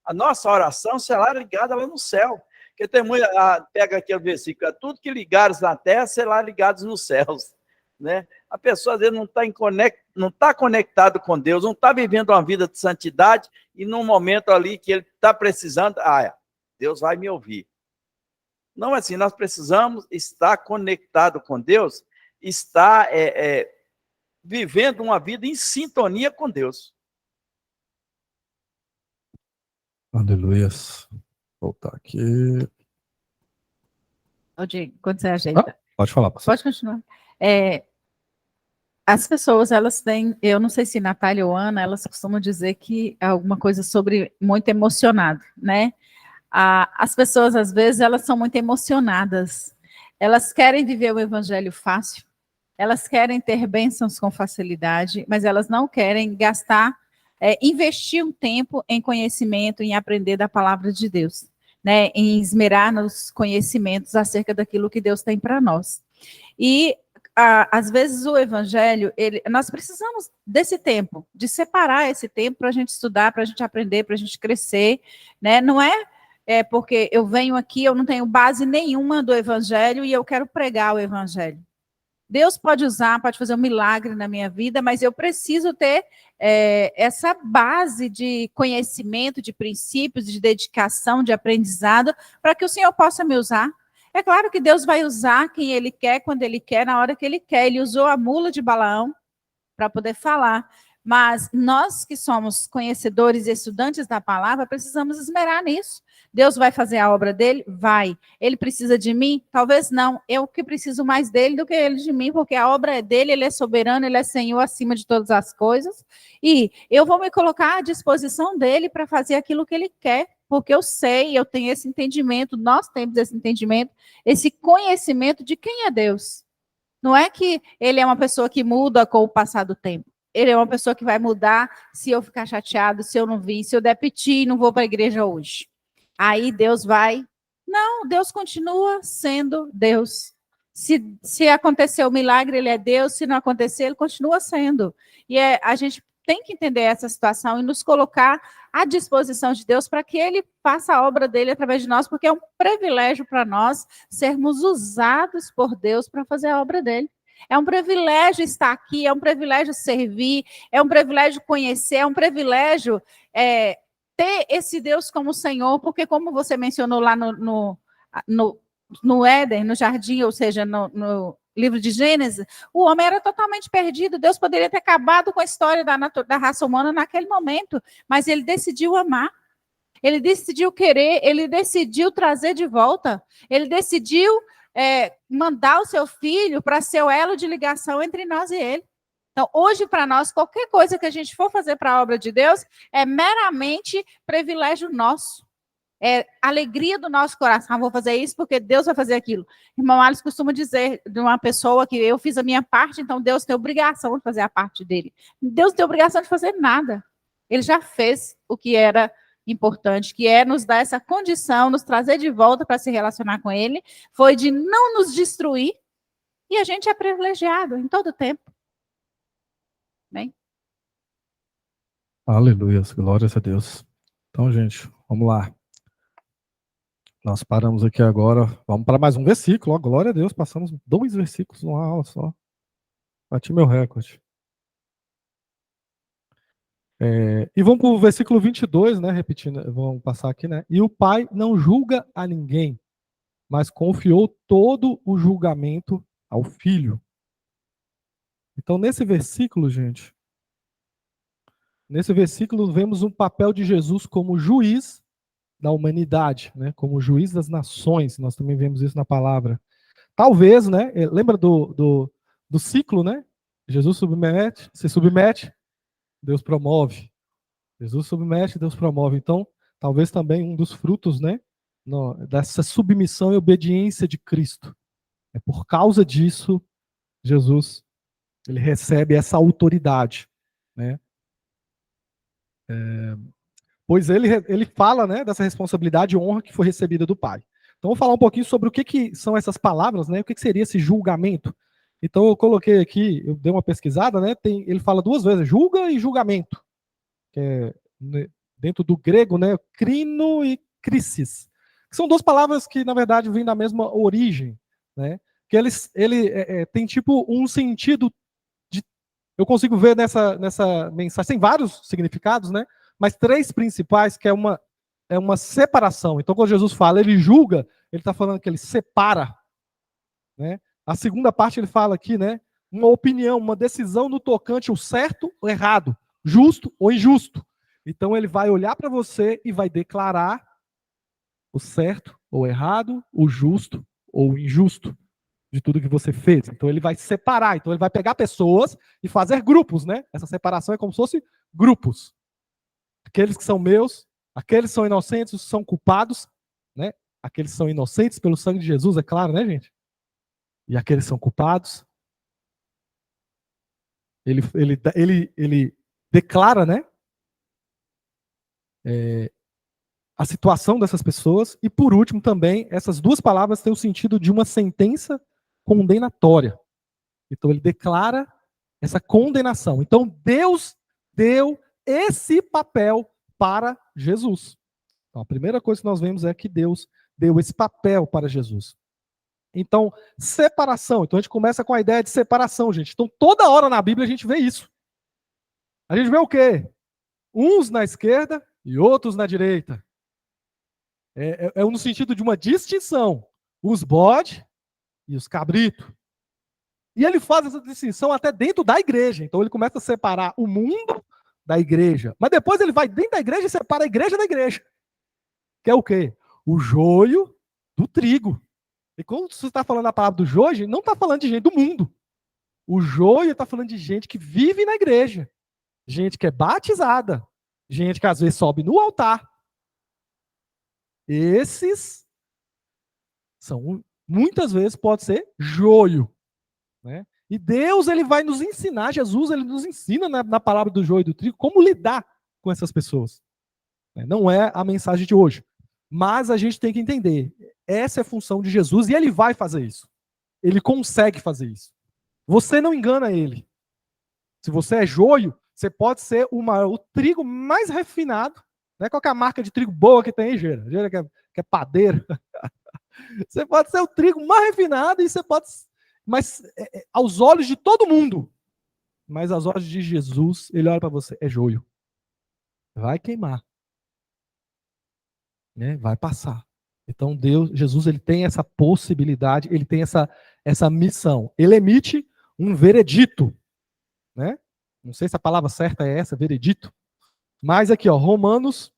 A nossa oração será ligada lá no céu. Porque tem pega aquele versículo, tudo que ligares na terra será ligados nos céus. Né? A pessoa às vezes não está conectado com Deus, não está vivendo uma vida de santidade, e num momento ali que ele está precisando, Deus vai me ouvir. Não é assim, nós precisamos estar conectado com Deus, estar vivendo uma vida em sintonia com Deus. Aleluia. Vou voltar aqui. Ô, Diego, quando você ajeita. Pode falar, pastor. Pode continuar. As pessoas, elas têm, eu não sei se Natália ou Ana, elas costumam dizer que é alguma coisa sobre muito emocionado, né? As pessoas, às vezes, elas são muito emocionadas. Elas querem viver o evangelho fácil, elas querem ter bênçãos com facilidade, mas elas não querem gastar, investir um tempo em conhecimento, em aprender da palavra de Deus, né? Em esmerar nos conhecimentos acerca daquilo que Deus tem para nós. E às vezes o evangelho, nós precisamos desse tempo, de separar esse tempo para a gente estudar, para a gente aprender, para a gente crescer, né? Não é porque eu venho aqui, eu não tenho base nenhuma do evangelho e eu quero pregar o evangelho. Deus pode usar, pode fazer um milagre na minha vida, mas eu preciso ter essa base de conhecimento, de princípios, de dedicação, de aprendizado, para que o Senhor possa me usar. É claro que Deus vai usar quem Ele quer, quando Ele quer, na hora que Ele quer. Ele usou a mula de Balaão para poder falar. Mas nós que somos conhecedores e estudantes da palavra, precisamos esmerar nisso. Deus vai fazer a obra dele? Vai. Ele precisa de mim? Talvez não. Eu que preciso mais dele do que ele de mim, porque a obra é dele, ele é soberano, ele é Senhor acima de todas as coisas. E eu vou me colocar à disposição dele para fazer aquilo que ele quer, porque eu sei, eu tenho esse entendimento, nós temos esse entendimento, esse conhecimento de quem é Deus. Não é que ele é uma pessoa que muda com o passar do tempo. Ele é uma pessoa que vai mudar se eu ficar chateado, se eu não vir, se eu der piti e não vou para a igreja hoje. Aí Deus vai... Não, Deus continua sendo Deus. Se acontecer o milagre, ele é Deus. Se não acontecer, ele continua sendo. E a gente tem que entender essa situação e nos colocar à disposição de Deus para que ele faça a obra dele através de nós, porque é um privilégio para nós sermos usados por Deus para fazer a obra dele. É um privilégio estar aqui, é um privilégio servir, é um privilégio conhecer, é um privilégio ter esse Deus como Senhor, porque como você mencionou lá no Éden, no jardim, ou seja, no livro de Gênesis, o homem era totalmente perdido. Deus poderia ter acabado com a história da raça humana naquele momento, mas ele decidiu amar, ele decidiu querer, ele decidiu trazer de volta, ele decidiu mandar o seu filho para ser o elo de ligação entre nós e ele. Então, hoje, para nós, qualquer coisa que a gente for fazer para a obra de Deus é meramente privilégio nosso. É alegria do nosso coração. Vou fazer isso porque Deus vai fazer aquilo. Irmão Alisson costuma dizer de uma pessoa que eu fiz a minha parte, então Deus tem obrigação de fazer a parte dele. Deus não tem obrigação de fazer nada. Ele já fez o que era importante, que é nos dar essa condição, nos trazer de volta para se relacionar com ele, foi de não nos destruir, e a gente é privilegiado em todo tempo. Bem? Aleluia, glórias a Deus. Então, gente, vamos lá. Nós paramos aqui agora, vamos para mais um versículo, ó, glória a Deus, passamos 2 versículos numa aula só. Bati meu recorde. E vamos para o versículo 22, né, repetindo, vamos passar aqui, né? E o pai não julga a ninguém, mas confiou todo o julgamento ao filho. Então, nesse versículo, gente, vemos um papel de Jesus como juiz da humanidade, né, como juiz das nações. Nós também vemos isso na palavra. Talvez, né, lembra do ciclo, né? Jesus se submete, Deus promove. Jesus submete, Deus promove. Então, talvez também um dos frutos, né, dessa submissão e obediência de Cristo. É por causa disso, Jesus, ele recebe essa autoridade, né? Pois ele fala, né, dessa responsabilidade e honra que foi recebida do Pai. Então, vou falar um pouquinho sobre o que são essas palavras, né? O que seria esse julgamento. Então, eu coloquei aqui, eu dei uma pesquisada, né? Ele fala 2 vezes, julga e julgamento. Que é, dentro do grego, né? Crino e crisis. Que são 2 palavras que, na verdade, vêm da mesma origem, né? Que ele tem tipo um sentido de... Eu consigo ver nessa mensagem, tem vários significados, né? Mas 3 principais, que é uma separação. Então, quando Jesus fala, ele julga, ele está falando que ele separa, né? A segunda parte ele fala aqui, né? Uma opinião, uma decisão no tocante o certo ou errado, justo ou injusto. Então, ele vai olhar para você e vai declarar o certo ou errado, o justo ou injusto. de tudo que você fez. Então ele vai separar, então ele vai pegar pessoas e fazer grupos, né? Essa separação é como se fosse grupos. Aqueles que são meus, aqueles que são inocentes, os que são culpados, né? Aqueles que são inocentes pelo sangue de Jesus, é claro, né, gente? E aqueles que são culpados. Ele declara, né? A situação dessas pessoas. E por último também, essas duas palavras têm o sentido de uma sentença condenatória. Então ele declara essa condenação. Então Deus deu esse papel para Jesus. Então a primeira coisa que nós vemos é que Deus deu esse papel para Jesus. Então, separação. Então a gente começa com a ideia de separação, gente. Então toda hora na Bíblia a gente vê isso. A gente vê o quê? Uns na esquerda e outros na direita. É no sentido de uma distinção. Os bode e os cabrito. E ele faz essa distinção até dentro da igreja. Então ele começa a separar o mundo da igreja. Mas depois ele vai dentro da igreja e separa a igreja da igreja. Que é o quê? O joio do trigo. E quando você está falando a palavra do joio, não está falando de gente do mundo. O joio está falando de gente que vive na igreja. Gente que é batizada. Gente que às vezes sobe no altar. Esses são, muitas vezes, pode ser joio. Né? E Deus, ele vai nos ensinar, Jesus, ele nos ensina na palavra do joio e do trigo, como lidar com essas pessoas. Não é a mensagem de hoje. Mas a gente tem que entender, essa é a função de Jesus e ele vai fazer isso. Ele consegue fazer isso. Você não engana ele. Se você é joio, você pode ser o trigo mais refinado. Né? Qual que é a marca de trigo boa que tem aí, Gera? Gera que é padeiro. Você pode ser o trigo mais refinado e você pode... Mas aos olhos de todo mundo. Mas aos olhos de Jesus, ele olha para você, é joio. Vai queimar. Né? Vai passar. Então Jesus, ele tem essa possibilidade, ele tem essa missão. Ele emite um veredito. Né? Não sei se a palavra certa é essa, veredito. Mas aqui, ó, Romanos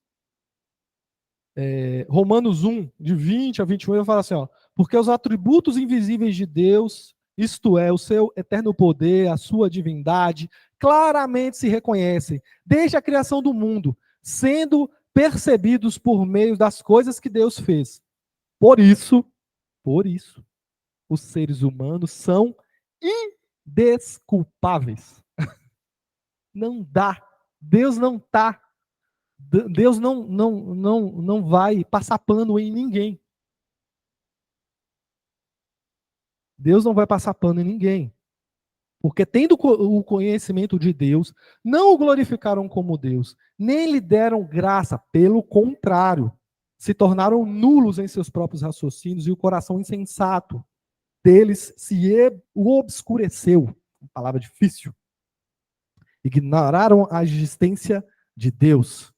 1, de 20 a 21, ele fala assim, ó, porque os atributos invisíveis de Deus, isto é, o seu eterno poder, a sua divindade, claramente se reconhecem, desde a criação do mundo, sendo percebidos por meio das coisas que Deus fez. Por isso, os seres humanos são indesculpáveis. Não dá. Deus não vai passar pano em ninguém. Deus não vai passar pano em ninguém. Porque tendo o conhecimento de Deus, não o glorificaram como Deus, nem lhe deram graça, pelo contrário, se tornaram nulos em seus próprios raciocínios e o coração insensato deles se obscureceu. Uma palavra difícil. Ignoraram a existência de Deus.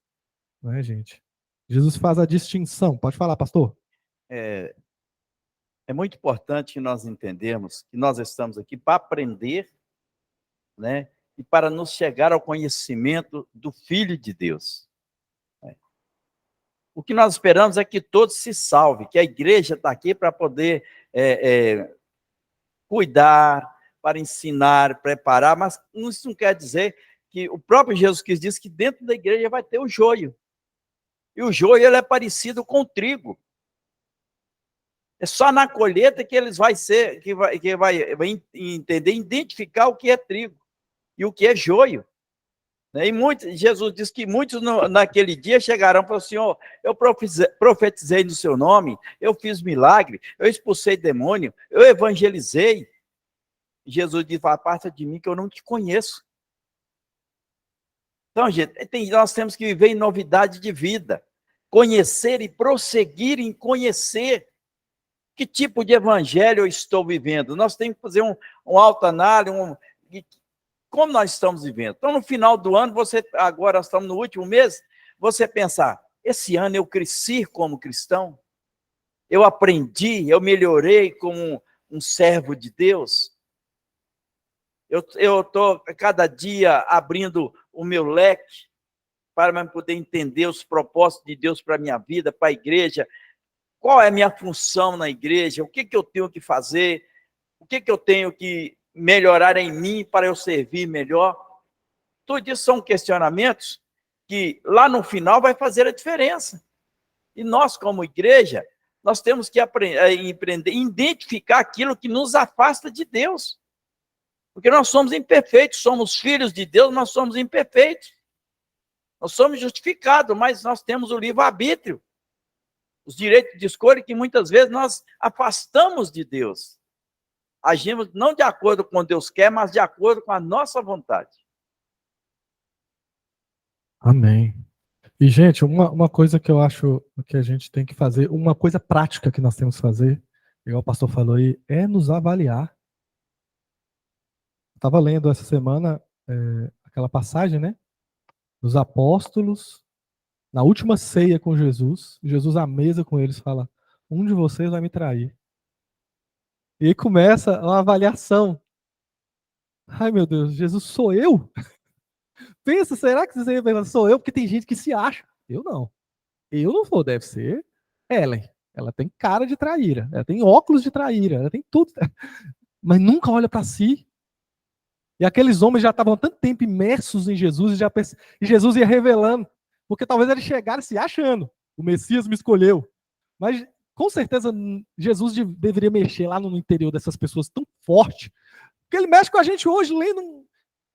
Não é, gente? Jesus faz a distinção. Pode falar, pastor. É muito importante que nós entendamos que nós estamos aqui para aprender, né? E para nos chegar ao conhecimento do Filho de Deus. O que nós esperamos é que todos se salvem, que a igreja está aqui para poder cuidar, para ensinar, preparar, mas isso não quer dizer que o próprio Jesus Cristo diz que dentro da igreja vai ter o joio. E o joio ele é parecido com o trigo. É só na colheita que eles vai entender, identificar o que é trigo e o que é joio. E Jesus diz que muitos naquele dia chegarão e falarão, Senhor, eu profetizei no seu nome, eu fiz milagre, eu expulsei demônio, eu evangelizei. Jesus diz, aparta de mim que eu não te conheço. Então, gente, nós temos que viver em novidade de vida, conhecer e prosseguir em conhecer que tipo de evangelho eu estou vivendo. Nós temos que fazer um autoanálise, como nós estamos vivendo. Então, no final do ano, agora estamos no último mês, você pensar, esse ano eu cresci como cristão, eu aprendi, eu melhorei como um servo de Deus, eu estou cada dia abrindo o meu leque para poder entender os propósitos de Deus para a minha vida, para a igreja, qual é a minha função na igreja, o que eu tenho que fazer. O que eu tenho que melhorar em mim para eu servir melhor? Tudo isso são questionamentos que lá no final vai fazer a diferença. E nós, como igreja, nós temos que aprender, identificar aquilo que nos afasta de Deus. Porque nós somos imperfeitos, somos filhos de Deus, nós somos imperfeitos. Nós somos justificados, mas nós temos o livre-arbítrio, os direitos de escolha que muitas vezes nós afastamos de Deus. Agimos não de acordo com o que Deus quer, mas de acordo com a nossa vontade. Amém. E, gente, uma coisa que eu acho que a gente tem que fazer, uma coisa prática que nós temos que fazer, igual o pastor falou aí, é nos avaliar. Estava lendo essa semana aquela passagem, né? Dos apóstolos, na última ceia com Jesus, Jesus à mesa com eles fala, um de vocês vai me trair. E aí começa uma avaliação. Ai, meu Deus, Jesus, sou eu? Pensa, será que você vai sou eu? Porque tem gente que se acha. Eu não. Eu não vou, deve ser Ellen. Ela tem cara de traíra, ela tem óculos de traíra, ela tem tudo. Mas nunca olha para si. E aqueles homens já estavam há tanto tempo imersos em Jesus e Jesus ia revelando. Porque talvez eles chegaram se achando. O Messias me escolheu. Mas com certeza Jesus deveria mexer lá no interior dessas pessoas tão forte. Porque ele mexe com a gente hoje,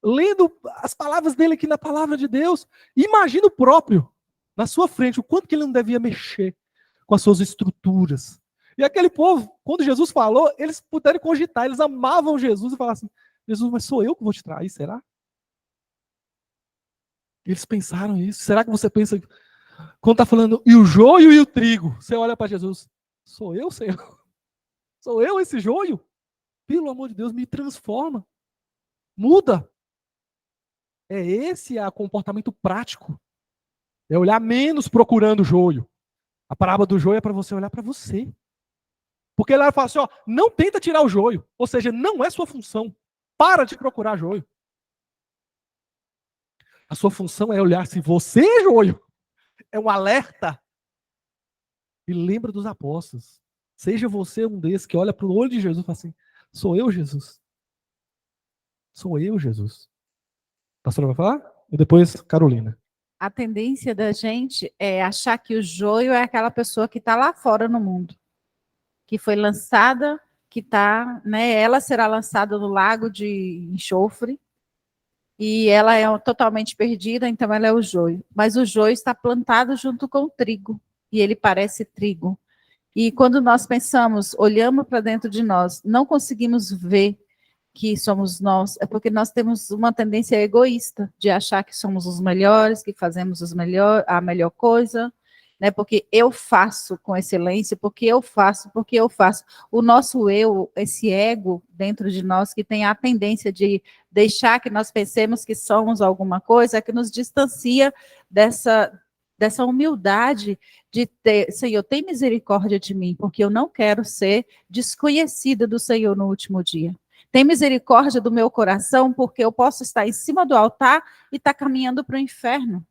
lendo as palavras dele aqui na palavra de Deus. Imagina o próprio na sua frente, o quanto que ele não devia mexer com as suas estruturas. E aquele povo, quando Jesus falou, eles puderam cogitar, eles amavam Jesus e falaram assim, Jesus, mas sou eu que vou te trair, será? Eles pensaram isso. Será que você pensa, quando está falando, e o joio e o trigo, você olha para Jesus, sou eu, Senhor? Sou eu esse joio? Pelo amor de Deus, me transforma. Muda. Esse é o comportamento prático. É olhar menos procurando o joio. A parábola do joio é para você olhar para você. Porque ela fala assim, ó, não tenta tirar o joio. Ou seja, não é sua função. Para de procurar joio. A sua função é olhar se você é joio. É um alerta. E lembra dos apóstolos. Seja você um desses que olha para o olho de Jesus e fala assim, sou eu, Jesus. Sou eu, Jesus. A pastora vai falar? E depois, Carolina. A tendência da gente é achar que o joio é aquela pessoa que está lá fora no mundo. Que foi lançada, que está, né? Ela será lançada no lago de enxofre. E ela é totalmente perdida, então ela é o joio. Mas o joio está plantado junto com o trigo. E ele parece trigo. E quando nós pensamos, olhamos para dentro de nós, não conseguimos ver que somos nós, é porque nós temos uma tendência egoísta de achar que somos os melhores, que fazemos a melhor coisa, né? Porque eu faço com excelência, porque eu faço. O nosso eu, esse ego dentro de nós que tem a tendência de deixar que nós pensemos que somos alguma coisa, é que nos distancia dessa humildade de ter, Senhor, tem misericórdia de mim, porque eu não quero ser desconhecida do Senhor no último dia. Tem misericórdia do meu coração, porque eu posso estar em cima do altar e estar caminhando para o inferno.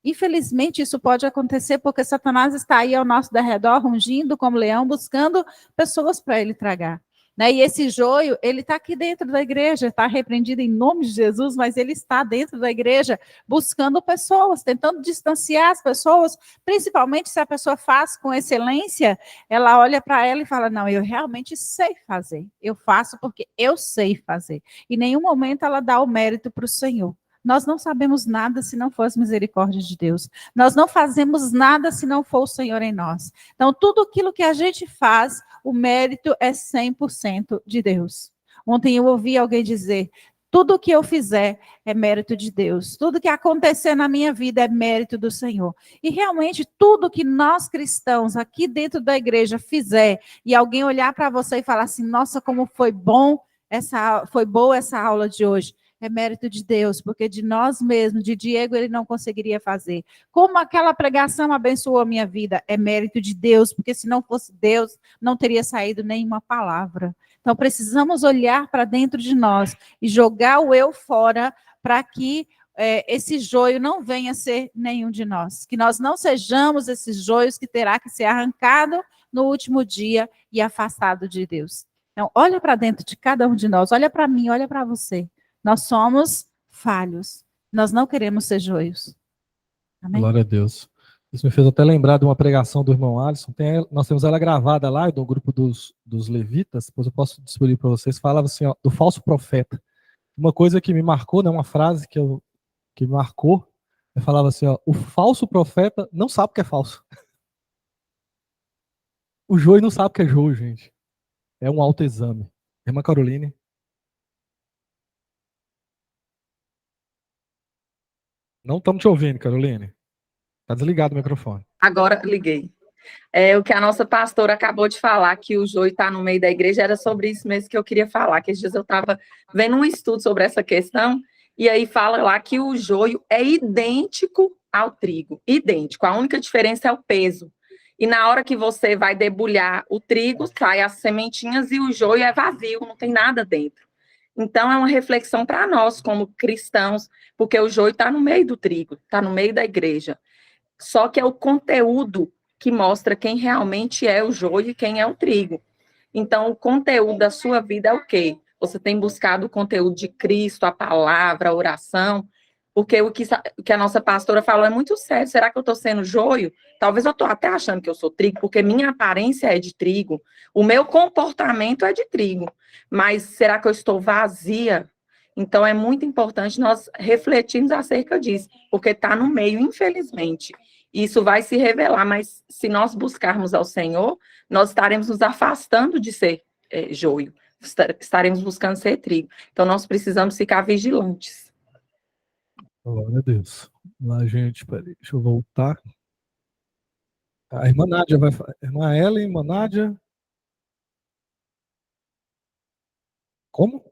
Infelizmente, isso pode acontecer porque Satanás está aí ao nosso derredor, rungindo como leão, buscando pessoas para ele tragar. Né? E esse joio, ele está aqui dentro da igreja, está repreendido em nome de Jesus, mas ele está dentro da igreja buscando pessoas, tentando distanciar as pessoas, principalmente se a pessoa faz com excelência, ela olha para ela e fala, não, eu realmente sei fazer, eu faço porque eu sei fazer. Em nenhum momento ela dá o mérito para o Senhor. Nós não sabemos nada se não for as misericórdias de Deus. Nós não fazemos nada se não for o Senhor em nós. Então, tudo aquilo que a gente faz, o mérito é 100% de Deus. Ontem eu ouvi alguém dizer, tudo que eu fizer é mérito de Deus. Tudo que acontecer na minha vida é mérito do Senhor. E realmente, tudo que nós cristãos aqui dentro da igreja fizer, e alguém olhar para você e falar assim, nossa, como foi boa essa aula de hoje. É mérito de Deus, porque de nós mesmos, de Diego, ele não conseguiria fazer. Como aquela pregação abençoou a minha vida? É mérito de Deus, porque se não fosse Deus, não teria saído nenhuma palavra. Então, precisamos olhar para dentro de nós e jogar o eu fora para que esse joio não venha a ser nenhum de nós. Que nós não sejamos esses joios que terá que ser arrancado no último dia e afastado de Deus. Então, olha para dentro de cada um de nós, olha para mim, olha para você. Nós somos falhos. Nós não queremos ser joios. Amém? Glória a Deus. Isso me fez até lembrar de uma pregação do irmão Alisson. Nós temos ela gravada lá, do grupo dos levitas, depois eu posso distribuir para vocês. Falava assim, ó, do falso profeta. Uma coisa que me marcou, né, uma frase que me marcou, eu falava assim, ó, o falso profeta não sabe o que é falso. O joio não sabe o que é joio, gente. É um autoexame. Irmã Caroline. Não estamos te ouvindo, Caroline. Está desligado o microfone. Agora liguei. O que a nossa pastora acabou de falar, que o joio está no meio da igreja, era sobre isso mesmo que eu queria falar, que esses dias eu estava vendo um estudo sobre essa questão, e aí fala lá que o joio é idêntico ao trigo, idêntico, a única diferença é o peso. E na hora que você vai debulhar o trigo, sai as sementinhas e o joio é vazio, não tem nada dentro. Então, é uma reflexão para nós, como cristãos, porque o joio está no meio do trigo, está no meio da igreja. Só que é o conteúdo que mostra quem realmente é o joio e quem é o trigo. Então, o conteúdo da sua vida é o quê? Você tem buscado o conteúdo de Cristo, a palavra, a oração, porque o que a nossa pastora falou é muito sério. Será que eu estou sendo joio? Talvez eu estou até achando que eu sou trigo, porque minha aparência é de trigo, o meu comportamento é de trigo, mas será que eu estou vazia? Então, é muito importante nós refletirmos acerca disso, porque está no meio, infelizmente. Isso vai se revelar, mas se nós buscarmos ao Senhor, nós estaremos nos afastando de ser joio, estaremos buscando ser trigo. Então, nós precisamos ficar vigilantes. Glória a Deus. Lá, gente, peraí, deixa eu voltar. A irmã Nádia vai falar. Irmã Ellen, irmã Nádia. Como?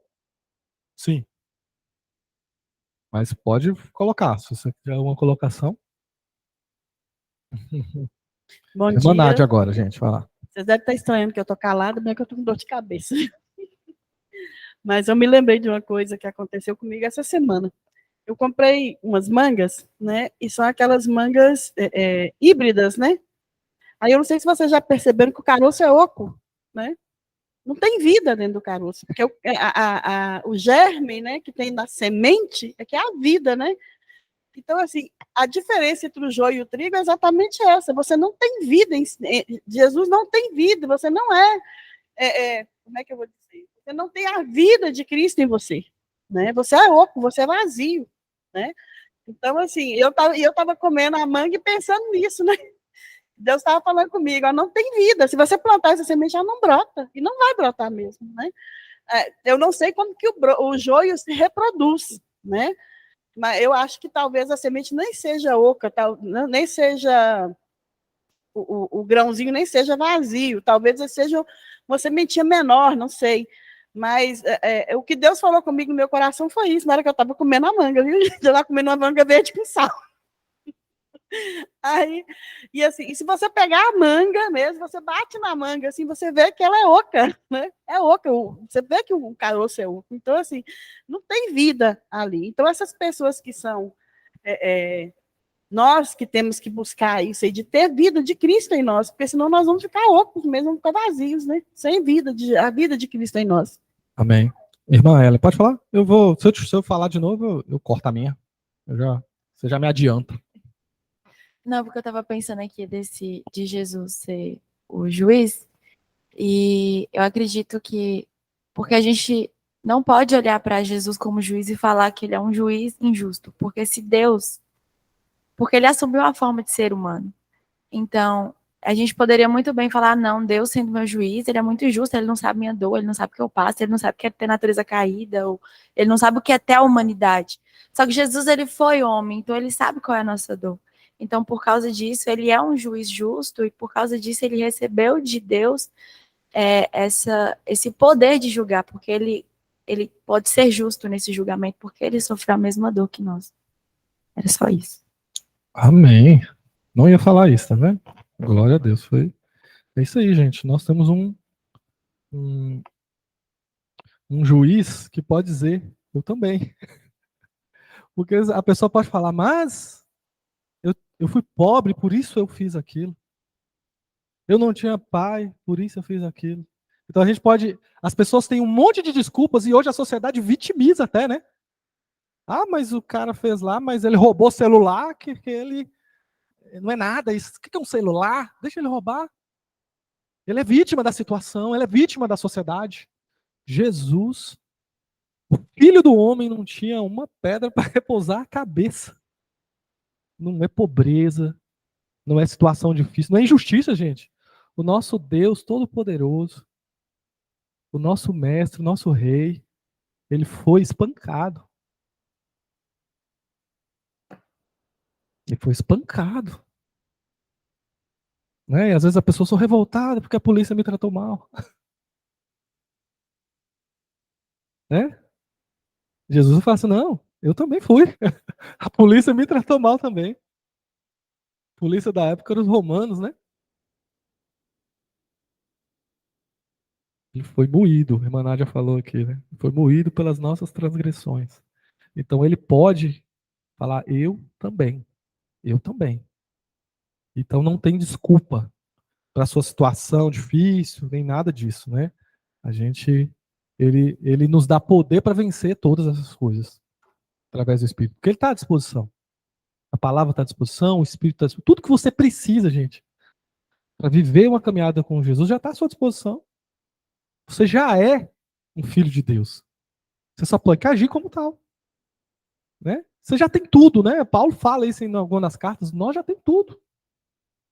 Sim. Mas pode colocar, se você tiver uma colocação. Bom Irmã dia. Nádia agora, gente, vai lá. Vocês devem estar estranhando que eu estou calada, mas é que eu estou com dor de cabeça. Mas eu me lembrei de uma coisa que aconteceu comigo essa semana. Eu comprei umas mangas, né? E são aquelas mangas híbridas, né? Aí eu não sei se vocês já perceberam que o caroço é oco, né? Não tem vida dentro do caroço, porque o germe, né, que tem na semente é que é a vida, né? Então, assim, a diferença entre o joio e o trigo é exatamente essa. Você não tem vida, Jesus não tem vida, você não como é que eu vou dizer? Você não tem a vida de Cristo em você, né? Você é oco, você é vazio, né? Então, assim, eu tava comendo a manga e pensando nisso, né? Deus estava falando comigo, ó, não tem vida. Se você plantar essa semente, ela não brota, e não vai brotar mesmo, né? Eu não sei como que o joio se reproduz, né? Mas eu acho que talvez a semente nem seja oca, nem seja o grãozinho nem seja vazio, talvez seja uma sementinha menor, não sei. Mas o que Deus falou comigo no meu coração foi isso, na hora que eu estava comendo a manga, viu? Eu estava comendo uma manga verde com sal. Aí, e assim, e se você pegar a manga mesmo, você bate na manga, assim, você vê que ela é oca, né? É oca, você vê que o caroço é oco. Então, assim, não tem vida ali. Então, essas pessoas que são nós que temos que buscar isso aí, de ter vida de Cristo em nós, porque senão nós vamos ficar ocos mesmo, vamos ficar vazios, né? Sem vida, a vida de Cristo em nós. Amém. Irmã Ellen, pode falar? Se eu falar de novo, eu corto a minha. Você já me adianta. Não, porque eu estava pensando aqui de Jesus ser o juiz, e eu acredito que, porque a gente não pode olhar para Jesus como juiz e falar que ele é um juiz injusto, porque porque ele assumiu a forma de ser humano. Então, a gente poderia muito bem falar, não, Deus sendo meu juiz, ele é muito injusto, ele não sabe minha dor, ele não sabe o que eu passo, ele não sabe o que é ter natureza caída, ou ele não sabe o que é ter a humanidade. Só que Jesus, ele foi homem, então ele sabe qual é a nossa dor. Então, por causa disso, ele é um juiz justo, e por causa disso, ele recebeu de Deus esse poder de julgar, porque ele pode ser justo nesse julgamento, porque ele sofreu a mesma dor que nós. Era só isso. Amém. Não ia falar isso, tá vendo? Glória a Deus. É isso aí, gente. Nós temos um juiz que pode dizer, eu também. Porque a pessoa pode falar, mas eu fui pobre, por isso eu fiz aquilo. Eu não tinha pai, por isso eu fiz aquilo. Então a gente pode... As pessoas têm um monte de desculpas e hoje a sociedade vitimiza até, né? Ah, mas o cara fez lá, mas ele roubou celular, que ele... Não é nada isso. O que é um celular? Deixa ele roubar. Ele é vítima da situação, ele é vítima da sociedade. Jesus, o Filho do Homem, não tinha uma pedra para repousar a cabeça. Não é pobreza, não é situação difícil, não é injustiça, gente. O nosso Deus Todo-Poderoso, o nosso Mestre, o nosso Rei, ele foi espancado. Ele foi espancado. Né? E às vezes a pessoa sou revoltada porque a polícia me tratou mal. Né? Jesus fala assim, não, eu também fui. A polícia me tratou mal também. A polícia da época eram os romanos, né? Ele foi moído, a irmã Nádia falou aqui, né? Foi moído pelas nossas transgressões. Então ele pode falar, eu também. Eu também. Então não tem desculpa para a sua situação difícil, nem nada disso, né? A gente, ele nos dá poder para vencer todas essas coisas, através do Espírito. Porque ele está à disposição. A palavra está à disposição, o Espírito está à disposição. Tudo que você precisa, gente, para viver uma caminhada com Jesus, já está à sua disposição. Você já é um filho de Deus. Você só pode agir como tal. Né? Você já tem tudo, né? Paulo fala isso em algumas das cartas. Nós já temos tudo.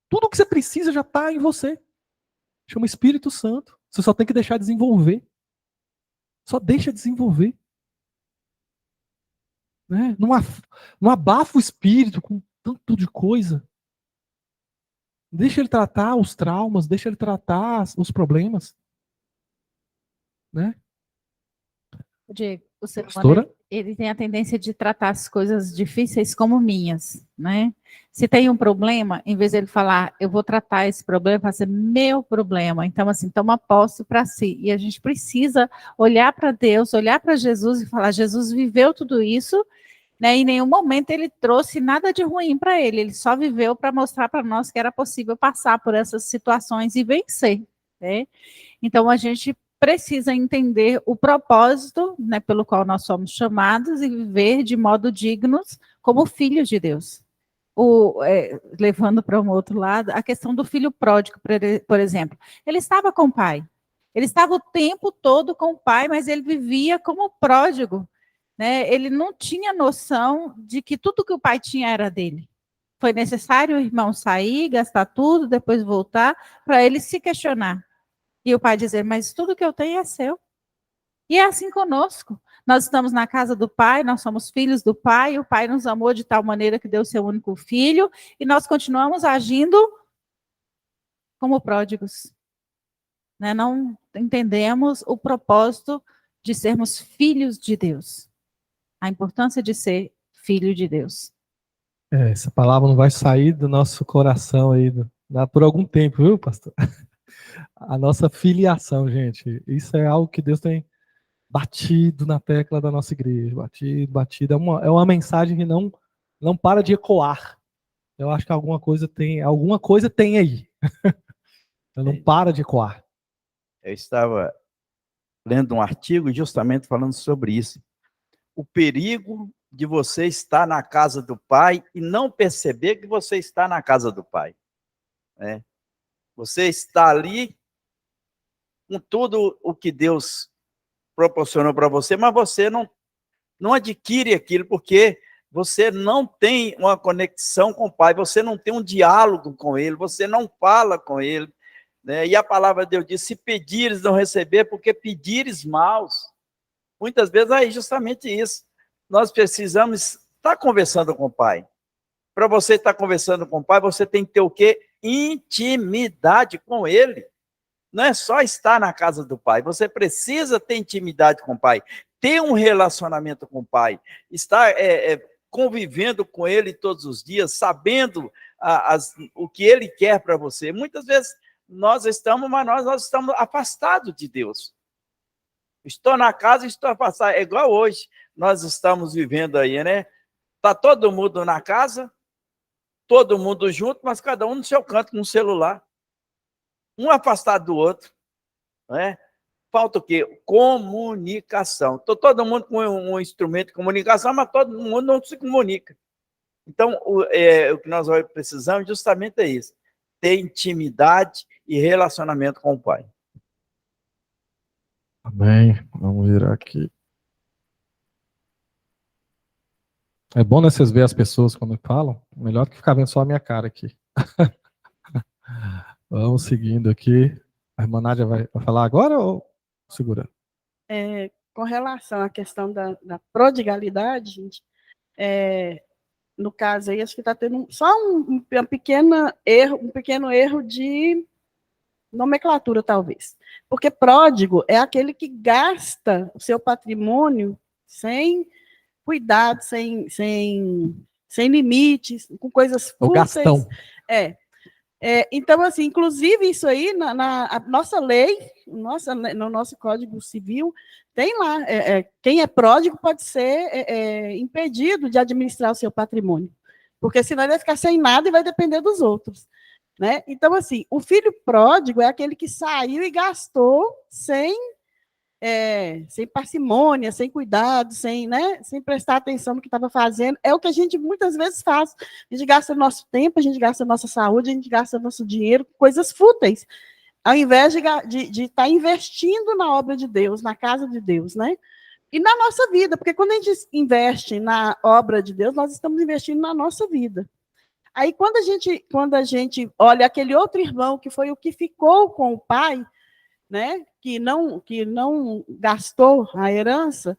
Tudo que você precisa já está em você. Chama Espírito Santo. Você só tem que deixar desenvolver. Só deixa desenvolver. Né? Não abafa o espírito com tanto de coisa. Deixa ele tratar os traumas, deixa ele tratar os problemas. Né? Diego, o ser humano, Pastora? ele tem a tendência de tratar as coisas difíceis como minhas, né? Se tem um problema, em vez de ele falar, eu vou tratar esse problema, vai ser meu problema. Então, assim, toma posse para si. E a gente precisa olhar para Deus, olhar para Jesus e falar, Jesus viveu tudo isso, né? Em nenhum momento ele trouxe nada de ruim para ele só viveu para mostrar para nós que era possível passar por essas situações e vencer, né? Então, a gente precisa entender o propósito, né, pelo qual nós somos chamados e viver de modo dignos como filhos de Deus. Levando para um outro lado, a questão do filho pródigo, por exemplo. Ele estava com o pai. Ele estava o tempo todo com o pai, mas ele vivia como pródigo. Né? Ele não tinha noção de que tudo que o pai tinha era dele. Foi necessário o irmão sair, gastar tudo, depois voltar, para ele se questionar. E o pai dizer, mas tudo que eu tenho é seu. E é assim conosco. Nós estamos na casa do pai, nós somos filhos do pai, o pai nos amou de tal maneira que deu seu único filho, e nós continuamos agindo como pródigos. Né? Não entendemos o propósito de sermos filhos de Deus. A importância de ser filho de Deus. Essa palavra não vai sair do nosso coração aí por algum tempo, viu, pastor? A nossa filiação, gente. Isso é algo que Deus tem batido na tecla da nossa igreja. Batido. É uma mensagem que não para de ecoar. Eu acho que alguma coisa tem aí. Não para de ecoar. Eu estava lendo um artigo justamente falando sobre isso. O perigo de você estar na casa do pai e não perceber que você está na casa do pai. Né? Você está ali com tudo o que Deus proporcionou para você, mas você não adquire aquilo porque você não tem uma conexão com o pai, você não tem um diálogo com ele, você não fala com ele. Né? E a palavra de Deus diz, se pedires, não receber, porque pedires maus. Muitas vezes é justamente isso. Nós precisamos estar conversando com o pai. Para você estar conversando com o pai, você tem que ter o quê? Intimidade com ele. Não é só estar na casa do pai, você precisa ter intimidade com o pai, ter um relacionamento com o pai, estar convivendo com ele todos os dias, sabendo o que ele quer para você. Muitas vezes nós estamos afastados de Deus. Estou na casa e estou afastado. É igual hoje, nós estamos vivendo aí, né? Está todo mundo na casa, todo mundo junto, mas cada um no seu canto, com um celular. Um afastado do outro. Né? falta o quê? Comunicação. Então, todo mundo com um instrumento de comunicação, mas todo mundo não se comunica. Então, o que nós precisamos justamente é isso, ter intimidade e relacionamento com o Pai. Amém. Vamos virar aqui. É bom, né, vocês verem as pessoas quando falam. Melhor do que ficar vendo só a minha cara aqui. Vamos seguindo aqui. A irmã Nádia vai falar agora ou segura? Com relação à questão da prodigalidade, gente, no caso aí, acho que está tendo só um pequeno erro de nomenclatura, talvez. Porque pródigo é aquele que gasta o seu patrimônio sem cuidado, sem limites, com coisas O fúteis. gastão. Então, assim, inclusive isso aí, a nossa lei, no nosso Código Civil, tem lá, quem é pródigo pode ser impedido de administrar o seu patrimônio, porque senão ele vai ficar sem nada e vai depender dos outros. Né? Então, assim, o filho pródigo é aquele que saiu e gastou sem parcimônia, sem cuidado, sem prestar atenção no que estava fazendo. É o que a gente muitas vezes faz. A gente gasta nosso tempo, a gente gasta nossa saúde, a gente gasta nosso dinheiro com coisas fúteis, ao invés de estar investindo na obra de Deus, na casa de Deus, né? E na nossa vida, porque quando a gente investe na obra de Deus, nós estamos investindo na nossa vida. Aí, quando a gente olha aquele outro irmão, que foi o que ficou com o pai, né, que não gastou a herança,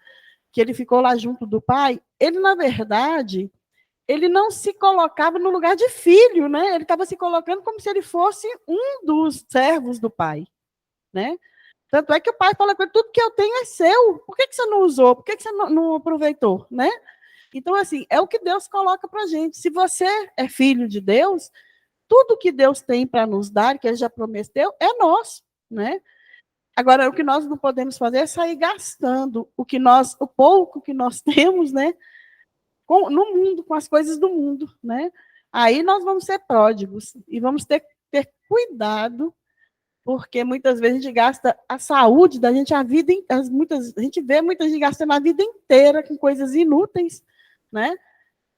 que ele ficou lá junto do pai, ele, na verdade, ele não se colocava no lugar de filho, né? Ele estava se colocando como se ele fosse um dos servos do pai, né? Tanto é que o pai fala com ele, tudo que eu tenho é seu, por que você não usou? Por que você não aproveitou, né? Então, assim, é o que Deus coloca para a gente. Se você é filho de Deus, tudo que Deus tem para nos dar, que Ele já prometeu, é nosso, né? Agora, o que nós não podemos fazer é sair gastando o pouco que nós temos, né? No mundo, com as coisas do mundo, né? Aí nós vamos ser pródigos e vamos ter cuidado, porque muitas vezes a gente gasta a saúde da gente, a gente vê muita gente gastando a vida inteira com coisas inúteis, né?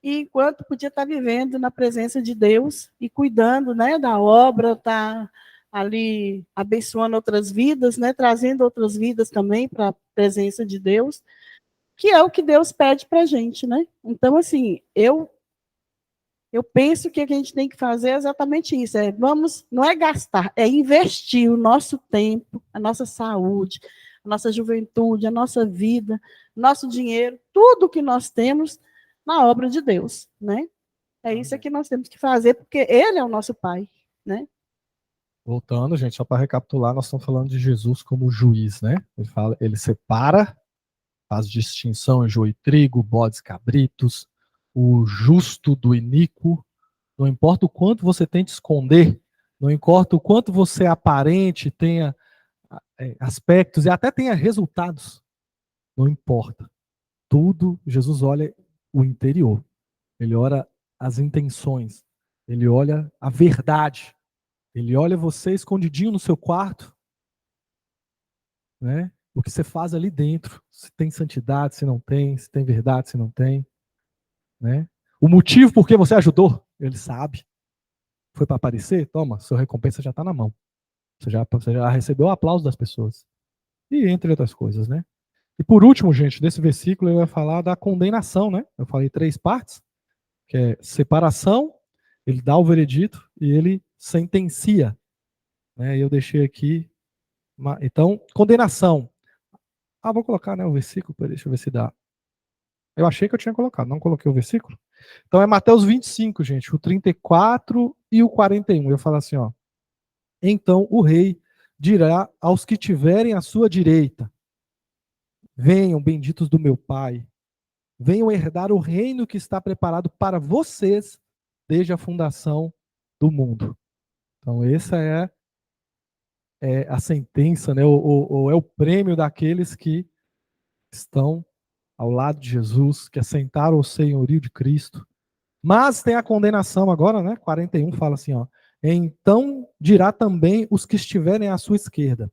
E enquanto podia estar vivendo na presença de Deus e cuidando, né, da obra, tá ali abençoando outras vidas, né, trazendo outras vidas também para a presença de Deus, que é o que Deus pede para a gente, né? Então, assim, eu penso que o que a gente tem que fazer é exatamente isso, não é gastar, é investir o nosso tempo, a nossa saúde, a nossa juventude, a nossa vida, nosso dinheiro, tudo que nós temos na obra de Deus, né? É isso que nós temos que fazer, porque Ele é o nosso Pai, né? Voltando, gente, só para recapitular, nós estamos falando de Jesus como juiz, né? Ele separa, faz distinção em joio e trigo, bodes, cabritos, o justo do iníquo. Não importa o quanto você tente esconder, não importa o quanto você aparente, tenha aspectos e até tenha resultados, não importa. Tudo, Jesus olha o interior, ele olha as intenções, ele olha a verdade, ele olha você escondidinho no seu quarto, né? O que você faz ali dentro, se tem santidade, se não tem, se tem verdade, se não tem, né? O motivo por que você ajudou, ele sabe. Foi para aparecer? Toma, sua recompensa já está na mão. Você já recebeu o aplauso das pessoas. E entre outras coisas, né? E por último, gente, desse versículo ele vai falar da condenação, né? Eu falei 3 partes, que é separação, ele dá o veredito e ele sentencia. Né? Eu deixei aqui. Então, condenação. Vou colocar, né, o versículo, deixa eu ver se dá. Eu achei que eu tinha colocado, não coloquei o versículo. Então é Mateus 25, gente, o 34 e o 41. Eu falo assim, ó. Então o rei dirá aos que tiverem à sua direita: venham, benditos do meu Pai, venham herdar o reino que está preparado para vocês desde a fundação do mundo. Então essa é a sentença, né, ou é o prêmio daqueles que estão ao lado de Jesus, que assentaram o senhorio de Cristo. Mas tem a condenação agora, né? 41 fala assim, ó. Então dirá também os que estiverem à sua esquerda: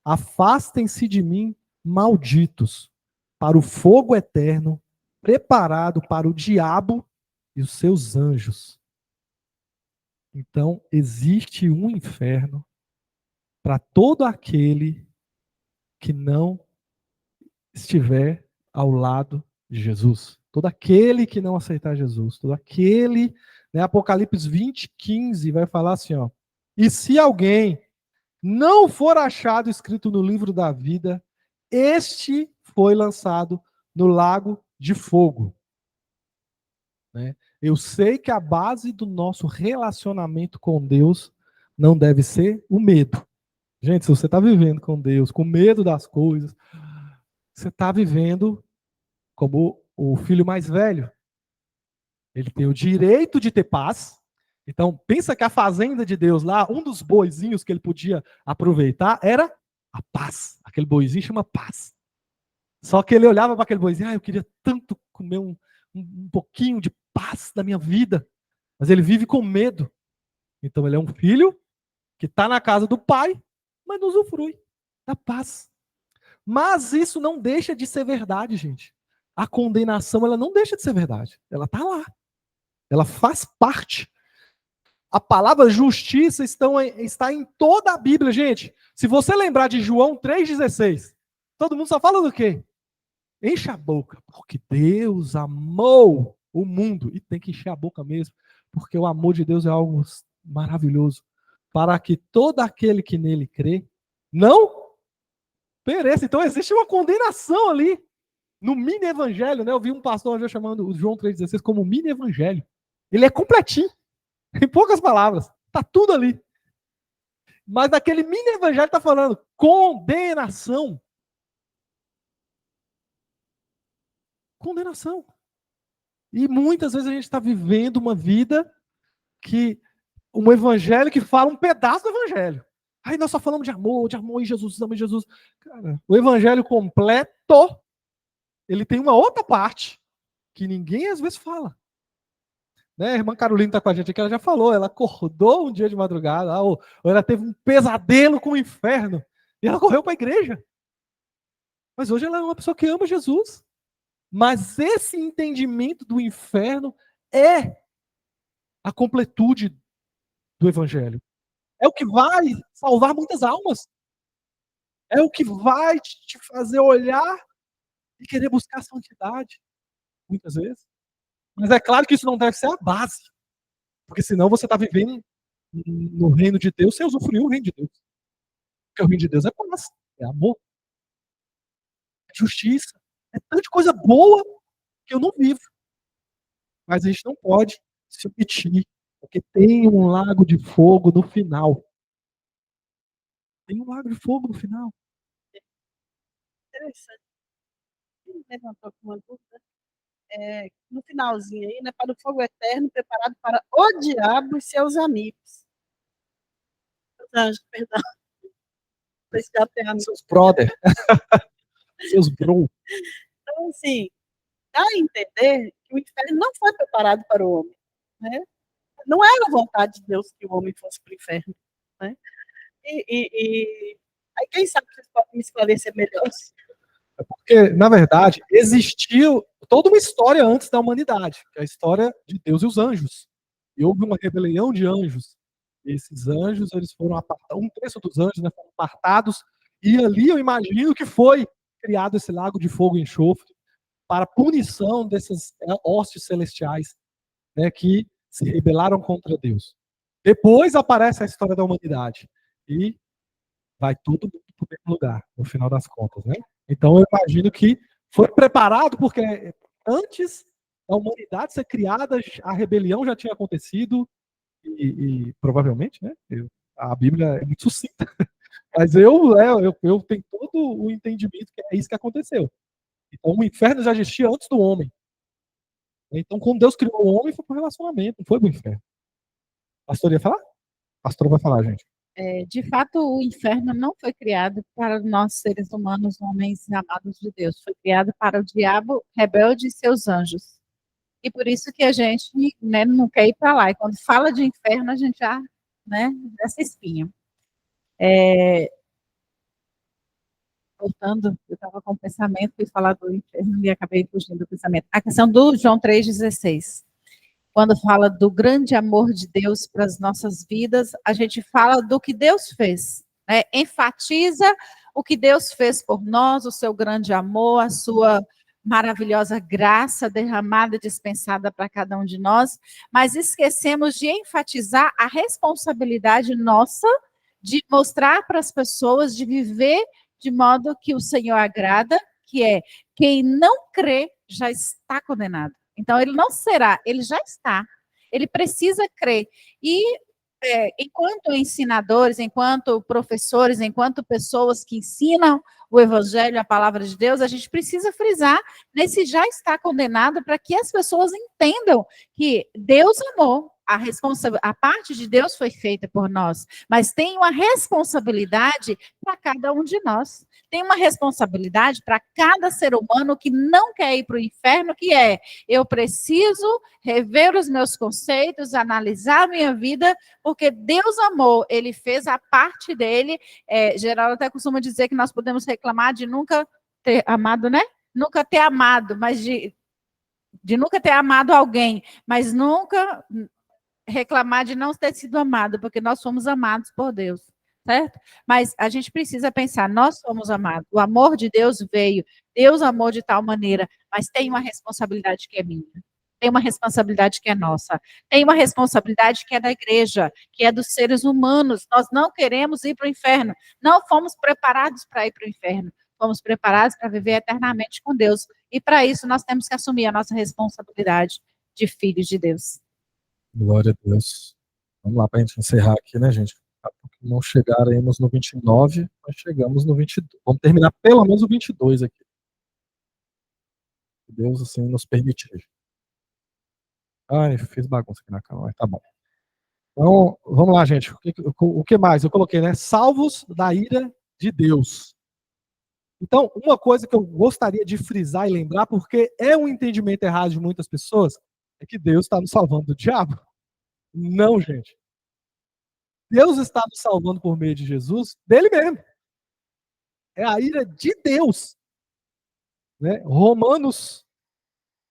afastem-se de mim, malditos, para o fogo eterno, preparado para o diabo e os seus anjos. Então, existe um inferno para todo aquele que não estiver ao lado de Jesus. Todo aquele que não aceitar Jesus. Todo aquele, né, Apocalipse 20:15 vai falar assim, ó. E se alguém não for achado escrito no livro da vida, este foi lançado no lago de fogo. Né? Eu sei que a base do nosso relacionamento com Deus não deve ser o medo. Gente, se você está vivendo com Deus, com medo das coisas, você está vivendo como o filho mais velho. Ele tem o direito de ter paz. Então, pensa que a fazenda de Deus lá, um dos boizinhos que ele podia aproveitar era a paz. Aquele boizinho chama paz. Só que ele olhava para aquele boizinho, eu queria tanto comer um pouquinho de paz da minha vida. Mas ele vive com medo. Então, ele é um filho que está na casa do pai, mas não usufrui da paz. Mas isso não deixa de ser verdade, gente. A condenação, ela não deixa de ser verdade. Ela está lá. Ela faz parte. A palavra justiça está em toda a Bíblia, gente. Se você lembrar de João 3,16, todo mundo só fala do quê? Enche a boca, porque Deus amou o mundo. E tem que encher a boca mesmo, porque o amor de Deus é algo maravilhoso. Para que todo aquele que nele crê, não pereça. Então existe uma condenação ali, no mini-evangelho, né? Eu vi um pastor já chamando o João 3,16 como mini-evangelho. Ele é completinho. Em poucas palavras, está tudo ali. Mas naquele mini evangelho está falando condenação. Condenação. E muitas vezes a gente está vivendo uma vida que um evangelho que fala um pedaço do evangelho. Aí nós só falamos de amor e Jesus, ama Jesus. Cara, o evangelho completo, ele tem uma outra parte que ninguém às vezes fala. Né, a irmã Carolina está com a gente aqui, ela já falou, ela acordou um dia de madrugada, ou ela teve um pesadelo com o inferno, e ela correu para a igreja. Mas hoje ela é uma pessoa que ama Jesus. Mas esse entendimento do inferno é a completude do evangelho. É o que vai salvar muitas almas. É o que vai te fazer olhar e querer buscar a santidade, muitas vezes. Mas é claro que isso não deve ser a base. Porque senão você está vivendo no reino de Deus sem usufruir o reino de Deus. Porque o reino de Deus é paz, é amor, é justiça, é tanta coisa boa que eu não vivo. Mas a gente não pode se omitir, porque tem um lago de fogo no final. Tem um lago de fogo no final. Interessante. Quem levantou com uma dúvida? No finalzinho aí, né, para o fogo eterno preparado para o diabo e seus amigos. Os anjos, perdão. Esse diabo tem amigos. Seus brother. Seus bro. Então, assim, dá a entender que o inferno não foi preparado para o homem. Né? Não era a vontade de Deus que o homem fosse para o inferno. Né? Aí, quem sabe vocês podem me esclarecer melhor. Porque, na verdade, existiu toda uma história antes da humanidade, que é a história de Deus e os anjos. E houve uma rebelião de anjos. E esses anjos, eles foram apartados, um terço dos anjos, né, foram apartados, e ali eu imagino que foi criado esse lago de fogo e enxofre para a punição desses hostes celestiais, né, que se rebelaram contra Deus. Depois aparece a história da humanidade. E vai todo mundo para o mesmo lugar, no final das contas, né? Então eu imagino que foi preparado, porque antes da humanidade ser criada, a rebelião já tinha acontecido, e provavelmente, né? A Bíblia é muito sucinta, mas eu tenho todo o entendimento que é isso que aconteceu. Então o inferno já existia antes do homem. Então quando Deus criou o homem, foi para o relacionamento, não foi para o inferno. A pastora ia falar? A pastora vai falar, gente. De fato, o inferno não foi criado para nós seres humanos, homens amados de Deus. Foi criado para o diabo rebelde e seus anjos. E por isso que a gente, né, não quer ir para lá. E quando fala de inferno, a gente já, né, essa espinha. voltando, eu estava com o pensamento, fui falar do inferno e acabei fugindo do pensamento. A questão do João 3,16. Quando fala do grande amor de Deus para as nossas vidas, a gente fala do que Deus fez, né? Enfatiza o que Deus fez por nós, o seu grande amor, a sua maravilhosa graça derramada e dispensada para cada um de nós, mas esquecemos de enfatizar a responsabilidade nossa de mostrar para as pessoas, de viver de modo que o Senhor agrada, que é quem não crê já está condenado. Então, ele não será, ele já está. Ele precisa crer. E enquanto ensinadores, enquanto professores, enquanto pessoas que ensinam o Evangelho, a palavra de Deus, a gente precisa frisar nesse já está condenado para que as pessoas entendam que Deus amou, a parte de Deus foi feita por nós, mas tem uma responsabilidade para cada um de nós. Tem uma responsabilidade para cada ser humano que não quer ir para o inferno, que é, eu preciso rever os meus conceitos, analisar a minha vida, porque Deus amou, ele fez a parte dele. Geraldo até costuma dizer que nós podemos reclamar de nunca ter amado, né? Nunca ter amado, mas de nunca ter amado alguém, mas nunca reclamar de não ter sido amado, porque nós fomos amados por Deus, certo? Mas a gente precisa pensar, nós somos amados, o amor de Deus veio, Deus amou de tal maneira, mas tem uma responsabilidade que é minha, tem uma responsabilidade que é nossa, tem uma responsabilidade que é da igreja, que é dos seres humanos. Nós não queremos ir para o inferno, não fomos preparados para ir para o inferno, fomos preparados para viver eternamente com Deus, e para isso nós temos que assumir a nossa responsabilidade de filhos de Deus. Glória a Deus. Vamos lá para a gente encerrar aqui, né, gente? Não chegaremos no 29, mas chegamos no 22. Vamos terminar pelo menos o 22 aqui. Deus, assim, nos permitir. Ai, fiz bagunça aqui na cama, tá bom. Então, vamos lá, gente. O que mais? Eu coloquei, né? Salvos da ira de Deus. Então, uma coisa que eu gostaria de frisar e lembrar, porque é um entendimento errado de muitas pessoas, é que Deus está nos salvando do diabo. Não, gente. Deus está nos salvando por meio de Jesus, dele mesmo. É a ira de Deus. Né? Romanos,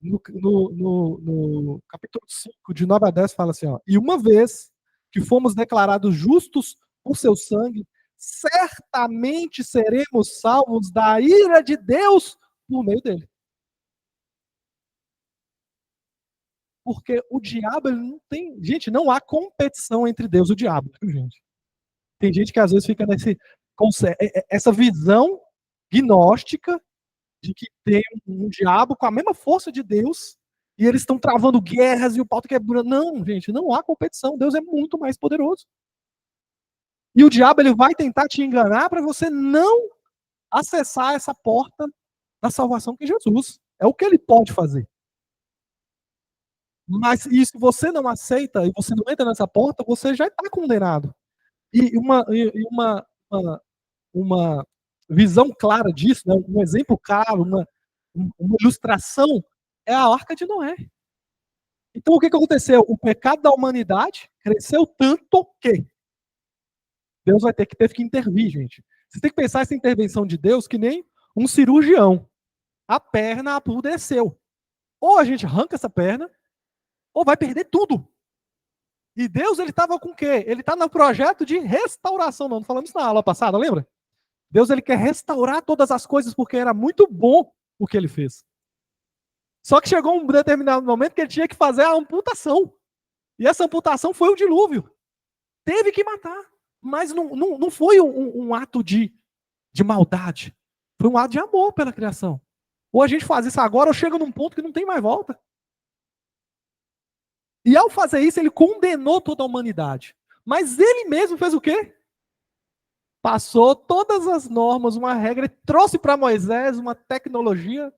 no capítulo 5, de 9 a 10, fala assim, ó, e uma vez que fomos declarados justos por seu sangue, certamente seremos salvos da ira de Deus por meio dele. Porque o diabo, ele não tem... Gente, não há competição entre Deus e o diabo, gente. Tem gente que às vezes fica essa visão gnóstica de que tem um diabo com a mesma força de Deus e eles estão travando guerras e o pau está quebrando. Não, gente, não há competição. Deus é muito mais poderoso. E o diabo, ele vai tentar te enganar para você não acessar essa porta da salvação que é Jesus. É o que ele pode fazer. Mas se você não aceita e você não entra nessa porta, você já está condenado. E uma visão clara disso, né? Um exemplo claro, uma ilustração, é a Arca de Noé. Então, o que aconteceu? O pecado da humanidade cresceu tanto que Deus teve que intervir, gente. Você tem que pensar essa intervenção de Deus que nem um cirurgião. A perna apodreceu. Ou a gente arranca essa perna, ou vai perder tudo. E Deus, ele estava com o quê? Ele está no projeto de restauração. Não falamos isso na aula passada, lembra? Deus, ele quer restaurar todas as coisas porque era muito bom o que ele fez. Só que chegou um determinado momento que ele tinha que fazer a amputação. E essa amputação foi o dilúvio. Teve que matar. Mas não foi um ato de maldade. Foi um ato de amor pela criação. Ou a gente faz isso agora, ou chega num ponto que não tem mais volta. E ao fazer isso, ele condenou toda a humanidade. Mas ele mesmo fez o quê? Passou todas as normas, uma regra, e trouxe para Moisés uma tecnologia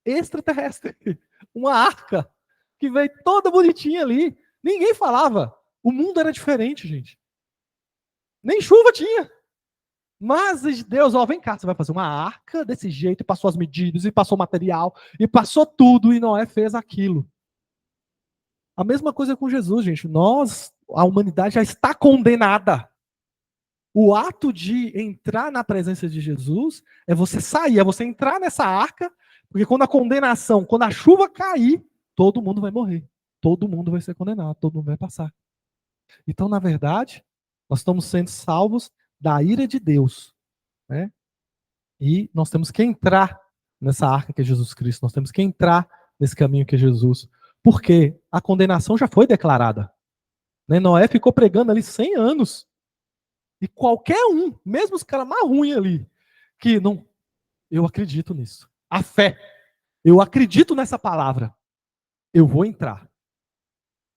extraterrestre. Uma arca, que veio toda bonitinha ali. Ninguém falava. O mundo era diferente, gente. Nem chuva tinha. Mas Deus, vem cá, você vai fazer uma arca desse jeito, e passou as medidas, e passou o material, e passou tudo, e Noé fez aquilo. A mesma coisa com Jesus, gente. A humanidade já está condenada. O ato de entrar na presença de Jesus é você sair, é você entrar nessa arca, porque quando a condenação, quando a chuva cair, todo mundo vai morrer. Todo mundo vai ser condenado, todo mundo vai passar. Então, na verdade, nós estamos sendo salvos da ira de Deus, né? E nós temos que entrar nessa arca que é Jesus Cristo, nós temos que entrar nesse caminho que é Jesus, porque a condenação já foi declarada. Né? Noé ficou pregando ali 100 anos, e qualquer um, mesmo os caras mais ruins ali, que não, eu acredito nisso. A fé, eu acredito nessa palavra, eu vou entrar.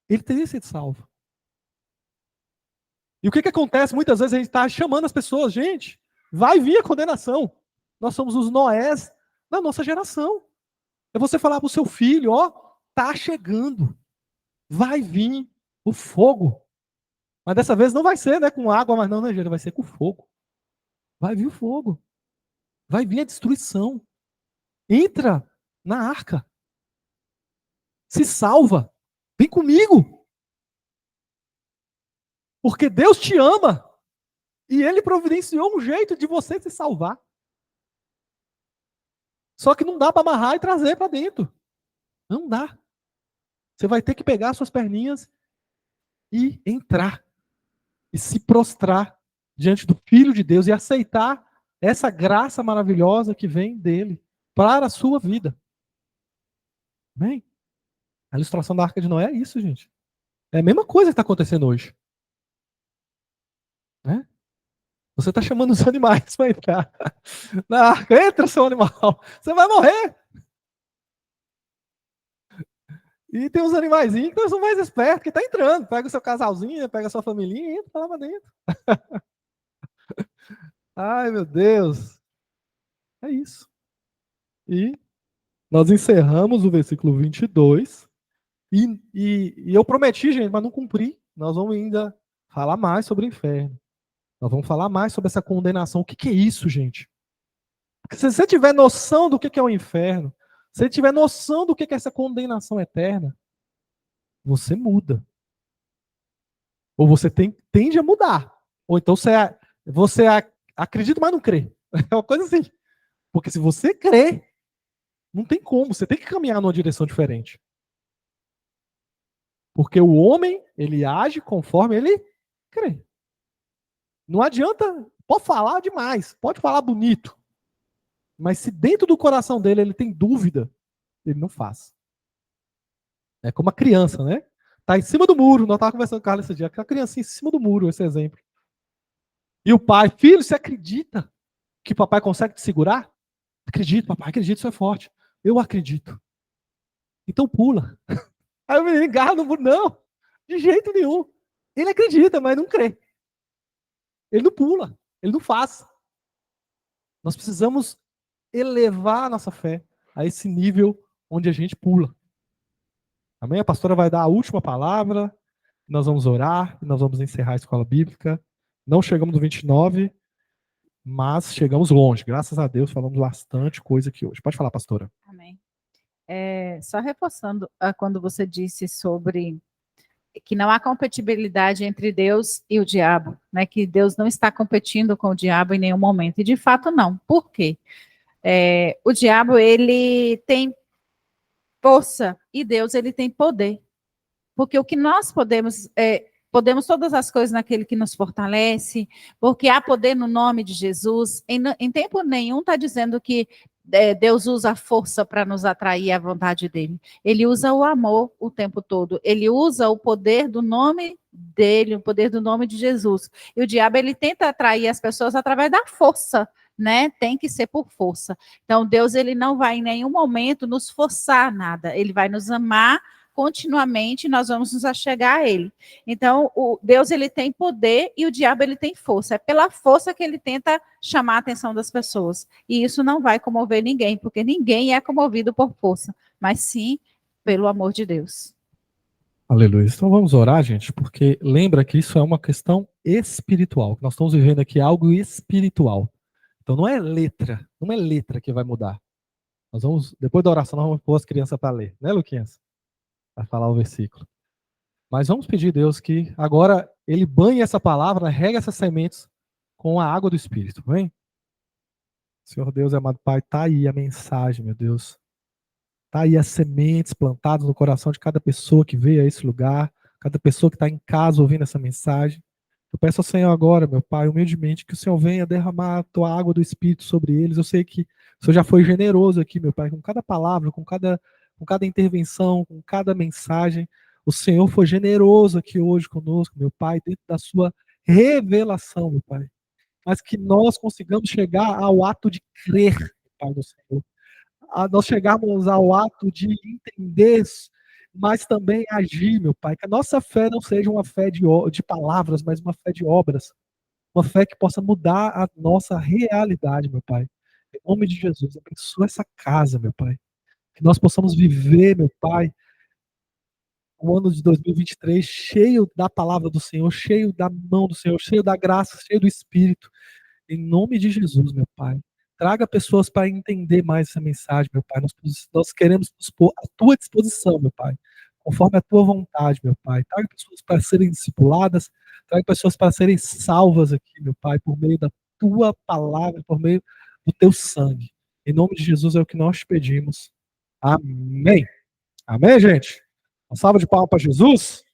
Ele teria sido salvo. E o que acontece? Muitas vezes a gente está chamando as pessoas, gente, vai vir a condenação. Nós somos os Noés da nossa geração. É você falar para o seu filho, ó, tá chegando, vai vir o fogo. Mas dessa vez não vai ser, né, com água, mas não, né, gente? Vai ser com fogo. Vai vir o fogo. Vai vir a destruição. Entra na arca. Se salva. Vem comigo. Porque Deus te ama. E Ele providenciou um jeito de você se salvar. Só que não dá para amarrar e trazer para dentro. Não dá. Você vai ter que pegar suas perninhas e entrar. E se prostrar diante do Filho de Deus e aceitar essa graça maravilhosa que vem dele para a sua vida. Amém? A ilustração da Arca de Noé é isso, gente. É a mesma coisa que está acontecendo hoje. Né? Você está chamando os animais para entrar na arca. Entra, seu animal. Você vai morrer. E tem uns animaizinhos que são mais espertos, que estão entrando. Pega o seu casalzinho, pega a sua família e entra lá para dentro. Ai, meu Deus. É isso. E nós encerramos o versículo 22. E eu prometi, gente, mas não cumpri. Nós vamos ainda falar mais sobre o inferno. Nós vamos falar mais sobre essa condenação. O que é isso, gente? Porque se você tiver noção do que é o inferno, se você tiver noção do que é essa condenação eterna, você muda. Ou você tende a mudar. Ou então você acredita, mas não crê. É uma coisa assim. Porque se você crê, não tem como. Você tem que caminhar numa direção diferente. Porque o homem, ele age conforme ele crê. Não adianta, pode falar demais, pode falar bonito. Mas se dentro do coração dele ele tem dúvida, ele não faz. É como a criança, né? Tá em cima do muro. Nós estávamos conversando com o Carlos esse dia, a criança em cima do muro, esse exemplo. E o pai, filho, você acredita que papai consegue te segurar? Acredito, papai, acredito, isso é forte. Eu acredito. Então pula. Aí o menino agarra no muro. Não, de jeito nenhum. Ele acredita, mas não crê. Ele não pula, ele não faz. Nós precisamos elevar a nossa fé a esse nível onde a gente pula. Amém? A pastora vai dar a última palavra, nós vamos orar, e nós vamos encerrar a escola bíblica. Não chegamos no 29, mas chegamos longe. Graças a Deus, falamos bastante coisa aqui hoje. Pode falar, pastora. Amém. Só reforçando quando você disse sobre que não há compatibilidade entre Deus e o diabo, né? Que Deus não está competindo com o diabo em nenhum momento. E de fato não. Por quê? O diabo, ele tem força e Deus, ele tem poder. Porque o que nós podemos todas as coisas naquele que nos fortalece, porque há poder no nome de Jesus. Em tempo nenhum está dizendo que Deus usa a força para nos atrair à vontade dele. Ele usa o amor o tempo todo. Ele usa o poder do nome dele, o poder do nome de Jesus. E o diabo, ele tenta atrair as pessoas através da força, né? Tem que ser por força. Então, Deus, ele não vai em nenhum momento nos forçar nada. Ele vai nos amar continuamente, nós vamos nos achegar a ele. Então, Deus, ele tem poder e o diabo, ele tem força. É pela força que ele tenta chamar a atenção das pessoas. E isso não vai comover ninguém, porque ninguém é comovido por força, mas sim pelo amor de Deus. Aleluia. Então vamos orar, gente, porque lembra que isso é uma questão espiritual. Nós estamos vivendo aqui algo espiritual. Então não é letra que vai mudar. Nós vamos, depois da oração, nós vamos pôr as crianças para ler, né, Luquinhas? Para falar o versículo. Mas vamos pedir a Deus que agora ele banhe essa palavra, regue essas sementes com a água do Espírito, amém? Senhor Deus, amado Pai, está aí a mensagem, meu Deus. Está aí as sementes plantadas no coração de cada pessoa que veio a esse lugar, cada pessoa que está em casa ouvindo essa mensagem. Eu peço ao Senhor agora, meu Pai, humildemente, que o Senhor venha derramar a tua água do Espírito sobre eles. Eu sei que o Senhor já foi generoso aqui, meu Pai, com cada palavra, com cada intervenção, com cada mensagem. O Senhor foi generoso aqui hoje conosco, meu Pai, dentro da sua revelação, meu Pai. Mas que nós consigamos chegar ao ato de crer, Pai do Senhor. A nós chegarmos ao ato de entender, mas também agir, meu Pai. Que a nossa fé não seja uma fé de palavras, mas uma fé de obras. Uma fé que possa mudar a nossa realidade, meu Pai. Em nome de Jesus, abençoa essa casa, meu Pai. Que nós possamos viver, meu Pai, o ano de 2023 cheio da palavra do Senhor, cheio da mão do Senhor, cheio da graça, cheio do Espírito. Em nome de Jesus, meu Pai. Traga pessoas para entender mais essa mensagem, meu Pai. Nós queremos nos pôr à tua disposição, meu Pai. Conforme a tua vontade, meu Pai. Traga pessoas para serem discipuladas. Traga pessoas para serem salvas aqui, meu Pai, por meio da tua palavra, por meio do teu sangue. Em nome de Jesus é o que nós te pedimos. Amém. Amém, gente? Uma salva de palmas para Jesus.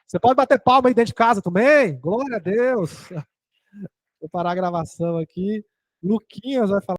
Você pode bater palma aí dentro de casa também. Glória a Deus. Vou parar a gravação aqui. Luquinhas vai falar.